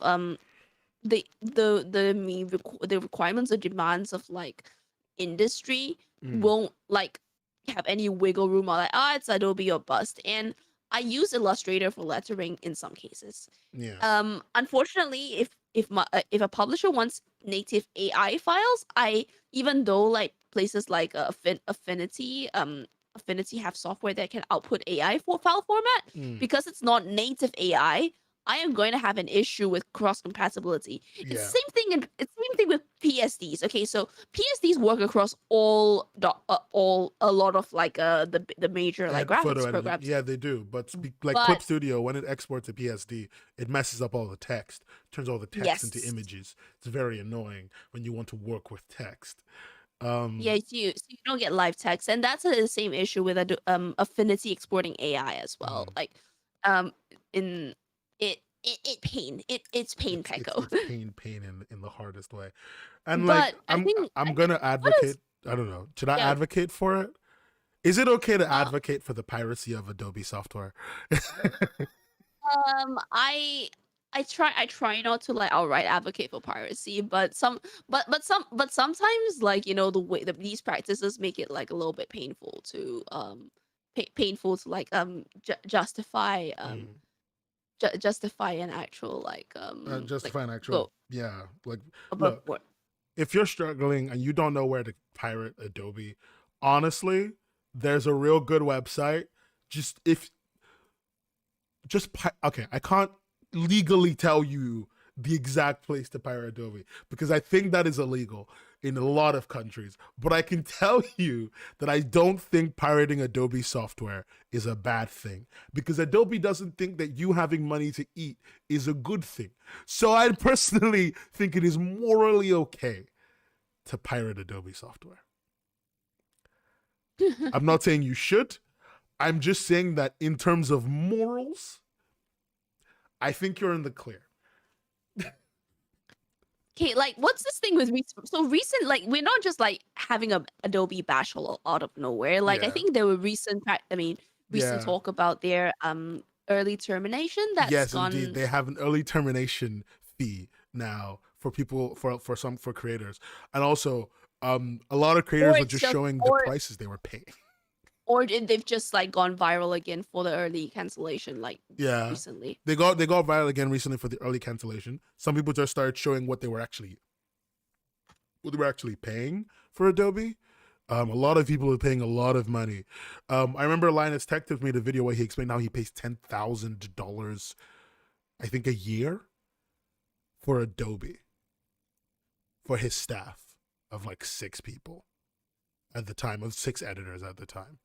the requirements or demands of like industry Mm. won't like have any wiggle room or like it's Adobe or bust. And I use Illustrator for lettering in some cases. Yeah. Unfortunately, if a publisher wants native AI files, even though like places like Affinity have software that can output AI for file format, Mm. because it's not native AI, I am going to have an issue with cross compatibility. It's Yeah. the same thing. It's the same thing with PSDs. Okay, so PSDs work across all a lot of like the major like Photo graphics editing. programs. Yeah, they do. But like Clip But Studio, when it exports a PSD, it messes up all the text, turns all the text into yes, images. It's very annoying when you want to work with text. yeah, so you don't get live text, and that's the same issue with Affinity exporting AI as well. Mm. Like, in it's pain, Peko. It's pain in the hardest way. And like But I think I'm gonna what is advocate. I don't know. Should I yeah. advocate for it? Is it okay to advocate for the piracy of Adobe software? I try not to like outright advocate for piracy, but sometimes, like, the way that these practices make it like a little bit painful to painful to like justify Mm. justify an actual like Justify an actual, go yeah. Like, above look, board. if you're struggling and you don't know where to pirate Adobe, honestly, there's a real good website. Just if okay, I can't legally tell you the exact place to pirate Adobe because I think that is illegal in a lot of countries. But I can tell you that I don't think pirating Adobe software is a bad thing because Adobe doesn't think that you having money to eat is a good thing. So I personally think it is morally okay to pirate Adobe software. I'm not saying you should. I'm just saying that in terms of morals, I think you're in the clear. Okay, like, what's this thing with recent, like, we're not just like having a Adobe bash all out of nowhere. Like, I Yeah. think there were recent Yeah. talk about their early termination that's Yes, indeed. gone. They have an early termination fee now for people for creators. And also, a lot of Or creators were it's just just showing the prices they were paying. or they've just like gone viral again for the early cancellation, like, Yeah. recently. They got viral again recently for the early cancellation. Some people just started showing what they were actually paying for Adobe. A lot of people are paying a lot of money. I remember Linus Tech Tips made a video where he explained how he pays $10,000, I think, a year for Adobe for his staff of like 6 people at the time, of 6 editors at the time.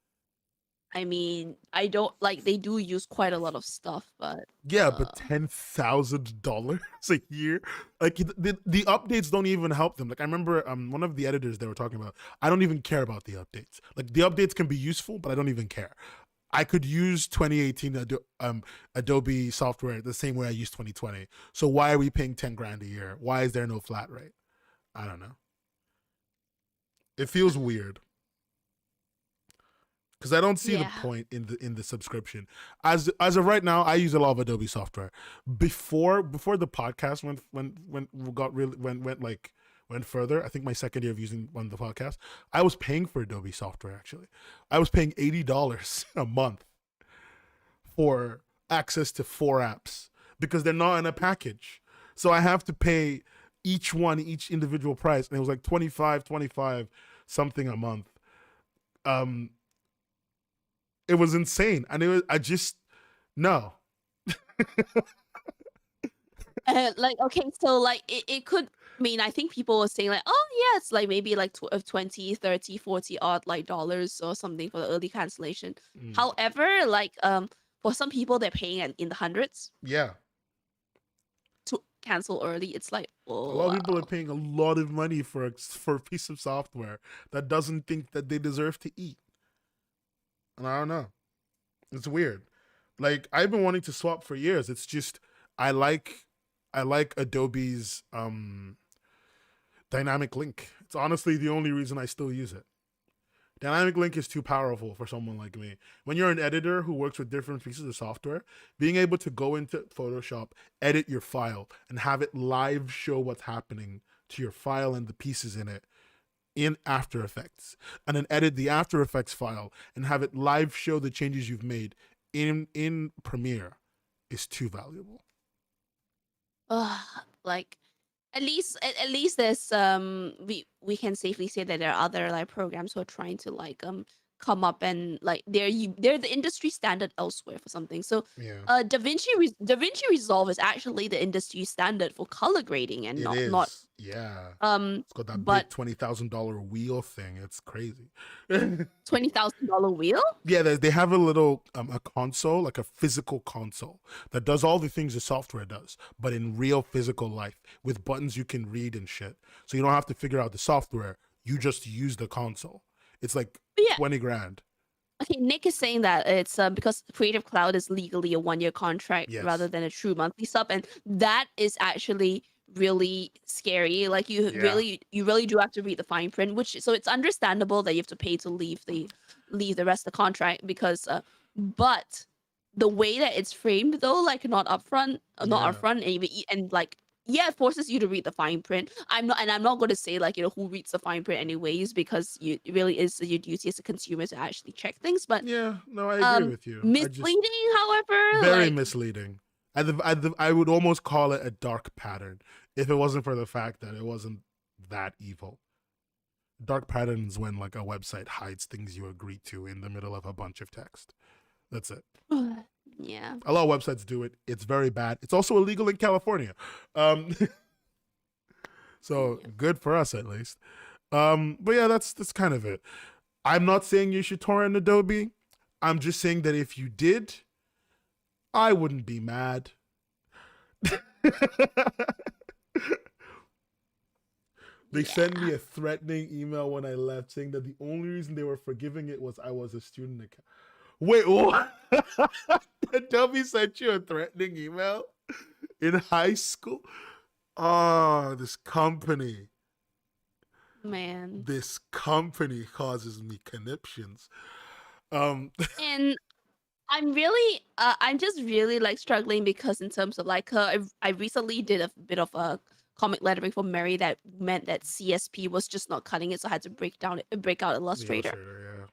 I mean, I don't like, they do use quite a lot of stuff, but yeah, but $10,000 a year, like the updates don't even help them. Like, I remember one of the editors they were talking about. I don't even care about the updates. Like, the updates can be useful, but I don't even care. I could use 2018 Adobe software the same way I use 2020. So why are we paying 10 grand a year? Why is there no flat rate? I don't know. It feels weird because I don't see the point in the subscription. As of right now, I use a lot of Adobe software. Before the podcast went further, I think my second year of using one of the podcasts, I was paying for Adobe software. Actually, I was paying $80 a month for access to 4 apps because they're not in a package. So I have to pay each individual price, and it was like 25 something a month. It was insane, and I just no. like, okay, so like it could mean, I think people were saying like, oh yeah, it's like maybe like 20, 30, 40 odd like dollars or something for the early cancellation. However, like for some people they're paying in the hundreds Yeah, to cancel early. It's like, a lot of people are wow. paying a lot of money for a piece of software that doesn't think that they deserve to eat. And I don't know. It's weird. Like, I've been wanting to swap for years. It's just I like Adobe's dynamic link. It's honestly the only reason I still use it. Dynamic link is too powerful for someone like me. When you're an editor who works with different pieces of software, being able to go into Photoshop, edit your file, and have it live show what's happening to your file and the pieces in it in After Effects, and then edit the After Effects file and have it live show the changes you've made in Premiere is too valuable. Like, at least there's we can safely say that there are other like programs who are trying to like come up, and like they're the industry standard elsewhere for something. So Yeah, DaVinci Resolve is actually the industry standard for color grading, and it not is. Yeah, it's got that but big $20,000 wheel thing. It's crazy. $20,000 wheel. Yeah, they have a little a console, like a physical console that does all the things the software does, but in real physical life with buttons you can read and shit. So you don't have to figure out the software. You just use the console. It's like But yeah, 20 grand. okay, Nick is saying that it's because Creative Cloud is legally a 1-year contract rather Yes. than a true monthly sub, and that is actually really scary. Like, you Yeah. really do have to read the fine print, which, so it's understandable that you have to pay to leave the rest of the contract because but the way that it's framed though, like not upfront, not Yeah. upfront, and even and like yeah, it forces you to read the fine print. I'm not going to say like who reads the fine print anyways, because it really is your duty as a consumer to actually check things. But Yeah, no, I agree with you. I just misleading, however, very like misleading. I would almost call it a dark pattern if it wasn't for the fact that it wasn't that evil. Dark pattern is when like a website hides things you agree to in the middle of a bunch of text. That's it. yeah. A lot of websites do it. It's very bad. It's also illegal in California. So good for us at least. But yeah, that's kind of it. I'm not saying you should torrent Adobe. I'm just saying that if you did, I wouldn't be mad. They sent me a threatening email when I left saying that the only reason they were forgiving it was I was a student account. Wait, what? Adobe sent you a threatening email in high school? Oh, this company. Man. This company causes me conniptions. And I'm just really like struggling because in terms of like I recently did a bit of a comic lettering for Mary that meant that CSP was just not cutting it, so I had to break out Illustrator. Yeah.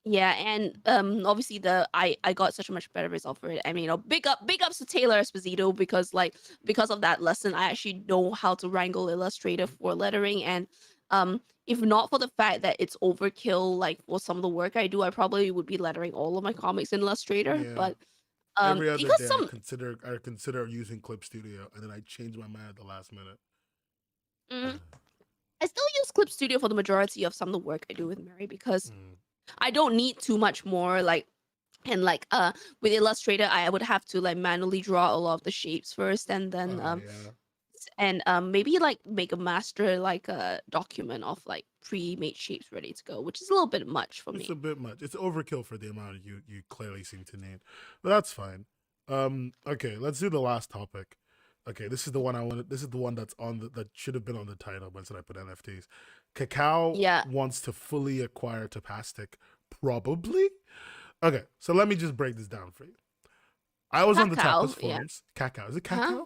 Yeah, and obviously I got such a much better result for it. I mean, big ups to Taylor Esposito, because because of that lesson, I actually know how to wrangle Illustrator for lettering. And if not for the fact that it's overkill, like for some of the work I do, I probably would be lettering all of my comics in Illustrator. Yeah. But every other because day some I consider using Clip Studio, and then I change my mind at the last minute. I still use Clip Studio for the majority of some of the work I do with Mary, because I don't need too much more, like, and like with Illustrator I would have to like manually draw a lot of the shapes first, and then maybe like make a master like a document of like pre-made shapes ready to go, which is a little bit much for me. It's a bit much. It's overkill for the amount you clearly seem to need, but that's fine. Okay, let's do the last topic. Okay, this is the one I wanted. This is the one that's on that should have been on the title, but instead I put NFTs. Cacao wants to fully acquire Tapastic, probably. Okay, so let me just break this down for you. I was on the Tapas forums. Cacao, is it cacao? Huh?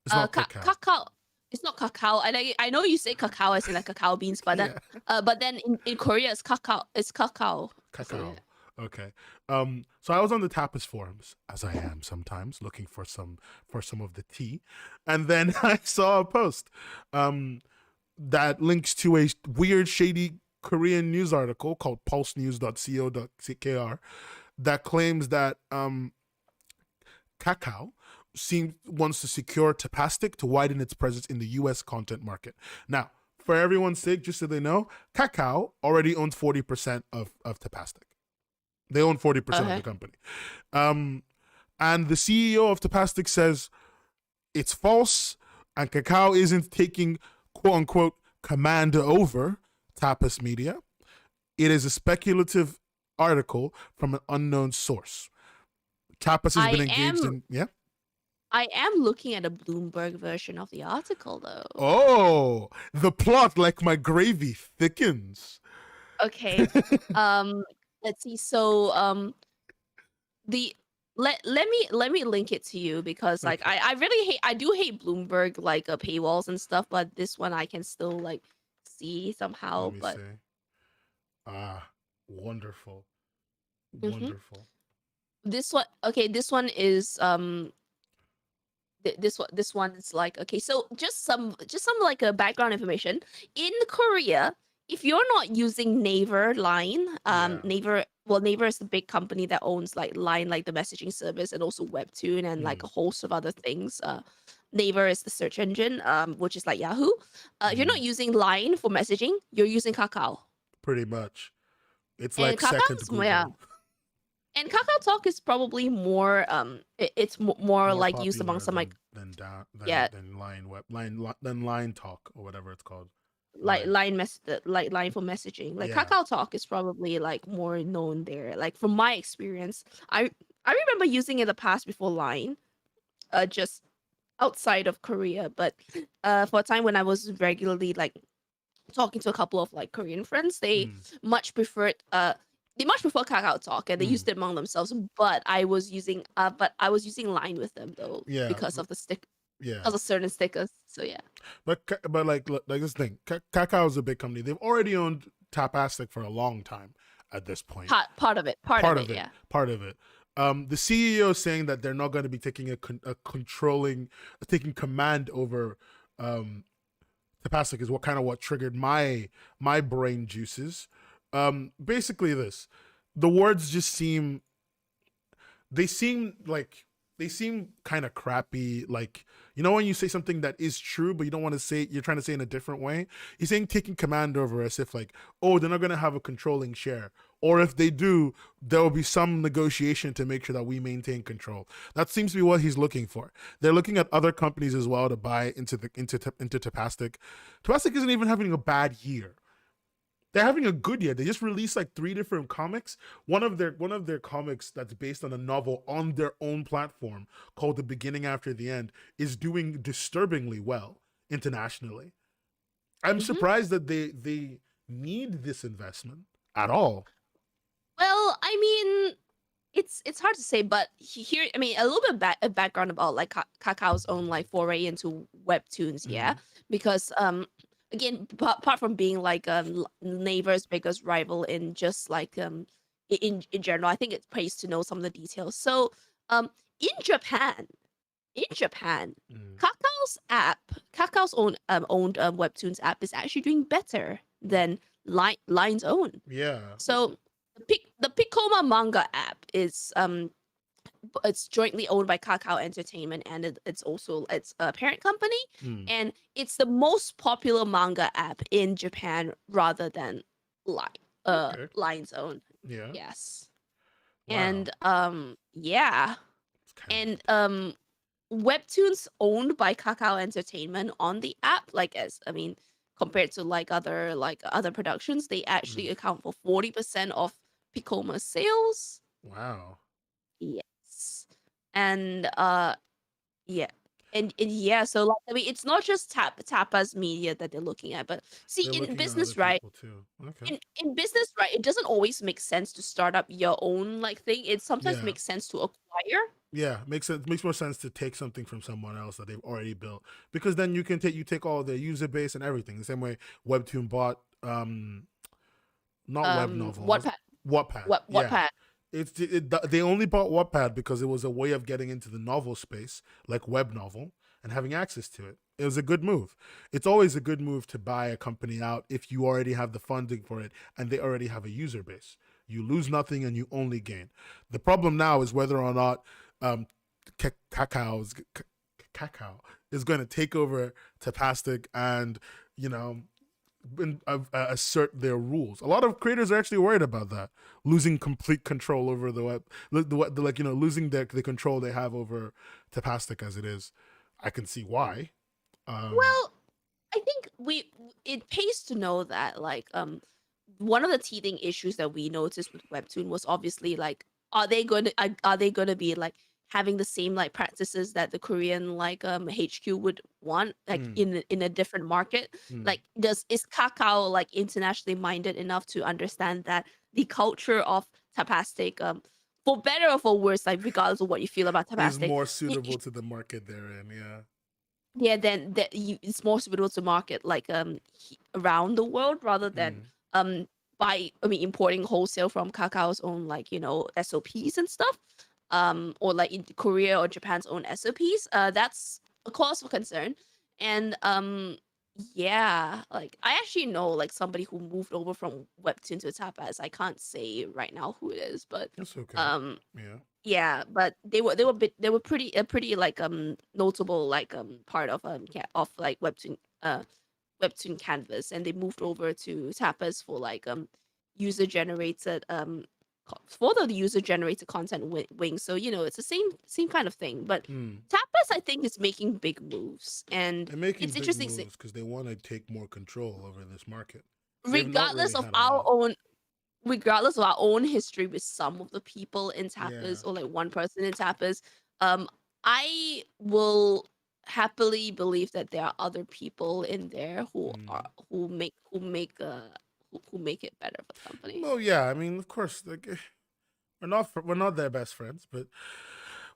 It's not cacao. Cacao. It's not cacao. I know you say cacao as in like cacao beans, but then but then in Korea it's cacao. It's cacao. Cacao. Okay. So I was on the Tapas forums, as I am sometimes, looking for some of the tea, and then I saw a post that links to a weird, shady Korean news article called pulsenews.co.kr that claims that Kakao wants to secure Tapastic to widen its presence in the US content market. Now, for everyone's sake, just so they know, Kakao already owns 40% of Tapastic. They own 40% of the company. And the CEO of Tapastic says it's false, and Kakao isn't taking, quote unquote, command over Tapas Media. It is a speculative article from an unknown source. Tapas has been engaged in... Yeah? I am looking at a Bloomberg version of the article, though. Oh, the plot, like my gravy, thickens. Okay. Let's see. So let me link it to you, because like I really hate Bloomberg like paywalls and stuff, but this one I can still like see somehow. Let me see. Wonderful. Wonderful. This one, okay, this one is this one is like, okay, so just some like a background information. In Korea, if you're not using Naver Line, Naver is the big company that owns like Line, like the messaging service, and also Webtoon and like a host of other things. Naver is the search engine, which is like Yahoo. If you're not using Line for messaging, you're using Kakao. Pretty much. It's like second to Google. Yeah. And Kakao Talk is probably more it's more like used among some like than Line Talk or whatever it's called. Like Line for messaging. Like Kakao Talk is probably like more known there. Like from my experience, I remember using it in the past before Line, just outside of Korea. But for a time when I was regularly like talking to a couple of like Korean friends, they much preferred they much prefer Kakao Talk, and they Mm. used it among themselves. But I was using Line with them though Yeah, because of the stick, yeah. because of certain stickers. So yeah, But like this thing, Kakao is a big company. They've already owned Tapastic for a long time at this point. part of Part of it, it, yeah. part of it. The CEO is saying that they're not going to be taking taking command over Tapastic is what triggered my brain juices. Basically, the words just they seem like they seem kind of crappy. Like, you know when you say something that is true but you don't want to say, you're trying to say in a different way. He's saying taking command over, as if like, oh, they're not going to have a controlling share, or if they do, there will be some negotiation to make sure that we maintain control. That seems to be what he's looking for. They're looking at other companies as well to buy into Tapastic. Tapastic isn't even having a bad year. They're having a good year. They just released like 3 different comics. One of their comics that's based on a novel on their own platform called The Beginning After the End is doing disturbingly well internationally. I'm Hmm. surprised that they need this investment at all. Well, I mean, it's hard to say, but here, I mean, a little bit of background about like Kakao's own like foray into webtoons, yeah, Mm-hmm. because again, apart from being like Naver's biggest rival in just like in general, I think it pays to know some of the details. So in Japan, in Japan, Mm. Kakao's owned webtoons app is actually doing better than Line's own. Yeah. So the Piccoma manga app is it's jointly owned by Kakao Entertainment, and it's also its parent company, Mm. and it's the most popular manga app in Japan rather than Line Okay. Line's own. Yeah. Yes. Wow. And yeah. It's kind of And Webtoons owned by Kakao Entertainment on the app, like as I mean, compared to like other productions, they actually mm. account for 40% of Piccoma's sales. Wow. Yes. And yeah. And yeah, so like I mean it's not just Tapas Media that they're looking at, but see They're in looking at other business, right? people too. Okay. In business, right, it doesn't always make sense to start up your own like thing. It sometimes Yeah. makes sense to acquire. Yeah, makes sense. Makes more sense to take something from someone else that they've already built, because then you take all their user base and everything. The same way Webtoon bought not web novels, Wattpad. Wattpad. Yeah, Wattpad. they only bought Wattpad because it was a way of getting into the novel space, like web novel, and having access to it. It was a good move. It's always a good move to buy a company out if you already have the funding for it and they already have a user base. You lose nothing and you only gain. The problem now is whether or not um, Kakao is going to take over Tapastic and, you know, assert their rules. A lot of creators are actually worried about that, losing complete control over the web, like, you know, losing the control they have over Tapastic as it is. I can see why. Well, I think it pays to know that like one of the teething issues that we noticed with Webtoon was obviously like are they going to be like having the same like practices that the Korean like HQ would want like mm, in a different market? mm. Like is Kakao like internationally minded enough to understand that the culture of Tapastic for better or for worse, like regardless of what you feel about Is Tapastic, more suitable to the market they're in. Yeah. yeah, then that you it's more suitable to market like around the world rather than Mm. by I mean importing wholesale from Kakao's own like SOPs and stuff, or like in Korea or Japan's own SOPs. That's a cause for concern, and yeah, like I actually know like somebody who moved over from Webtoon to Tapas. I can't say right now who it is, but That's okay. um Yeah. yeah, but they were pretty like notable like part of of like webtoon canvas, and they moved over to Tapas for like user generated for the user generated content wing. So it's the same kind of thing, but Mm. Tapas I think is making big moves, and They're making it's big interesting moves because they want to take more control over this market. They've not regardless really of had a our lot. own regardless of our own history with some of the people in Yeah. Tapas or like one person in Tapas, um, I will happily believe that there are other people in there Mm. who make who make it better for the company. Well, yeah, I mean, of course, like we're not their best friends, but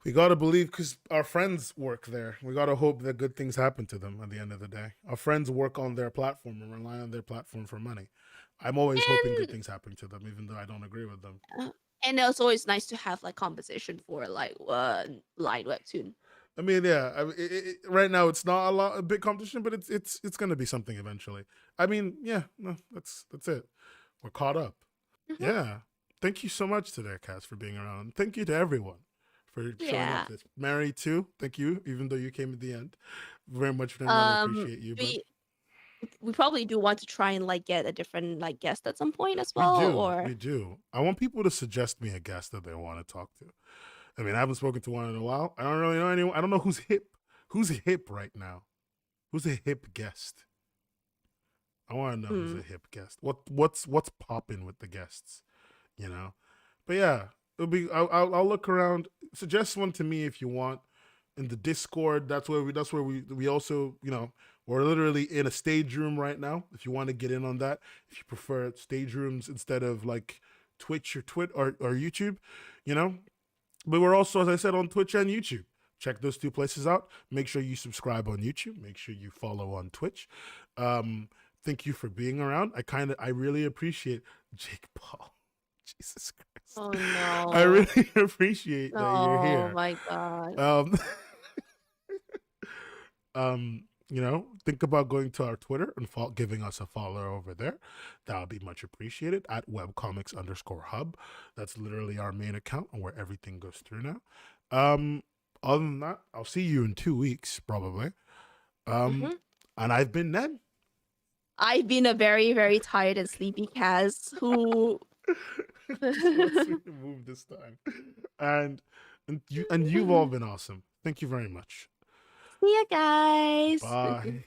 we gotta believe because our friends work there. We gotta hope that good things happen to them at the end of the day. Our friends work on their platform and rely on their platform for money. I'm always hoping good And things happen to them, even though I don't agree with them. uh, and it's always nice to have like competition for like line webtoon. I mean, yeah. Right now, it's not a big competition, but it's gonna be something eventually. I mean, yeah. No, that's it. We're caught up. Mhm. Yeah. Thank you so much today, Cass, for being around. Thank you to everyone for showing up Yeah. to this. Mary too. Thank you, even though you came at the end. Very much, Ren. I Um, appreciate you, but we probably do want to try and like get a different like guest at some point as we well, do. or We do. I want people to suggest me a guest that they want to talk to. I mean, I haven't spoken to one in a while. I don't really know anyone. I don't know who's hip. Who's hip right now? Who's a hip guest? I want to know who's hmm. a hip guest. What's popping with the guests? You know. But yeah, it'll be. I'll look around. Suggest one to me if you want. In the Discord, that's where we also we're literally in a stage room right now. If you want to get in on that, if you prefer stage rooms instead of like Twitch or or YouTube, you know. But we're also, as I said, on Twitch and YouTube. Check those two places out. Make sure you subscribe on YouTube. Make sure you follow on Twitch. Um, thank you for being around. I really appreciate Jake Paul. Jesus Christ. Oh I no. really appreciate that you're Oh here. my god. Um, think about going to our Twitter and giving us a follow over there. That would be much appreciated at webcomics_hub. That's literally our main account and where everything goes through now. Other than that, I'll see you in 2 weeks, probably. Hmm. And I've been Ned. I've been a very, very tired and sleepy Kaz who Let's move this time. And you've all been awesome. Thank you very much. See ya guys. Bye.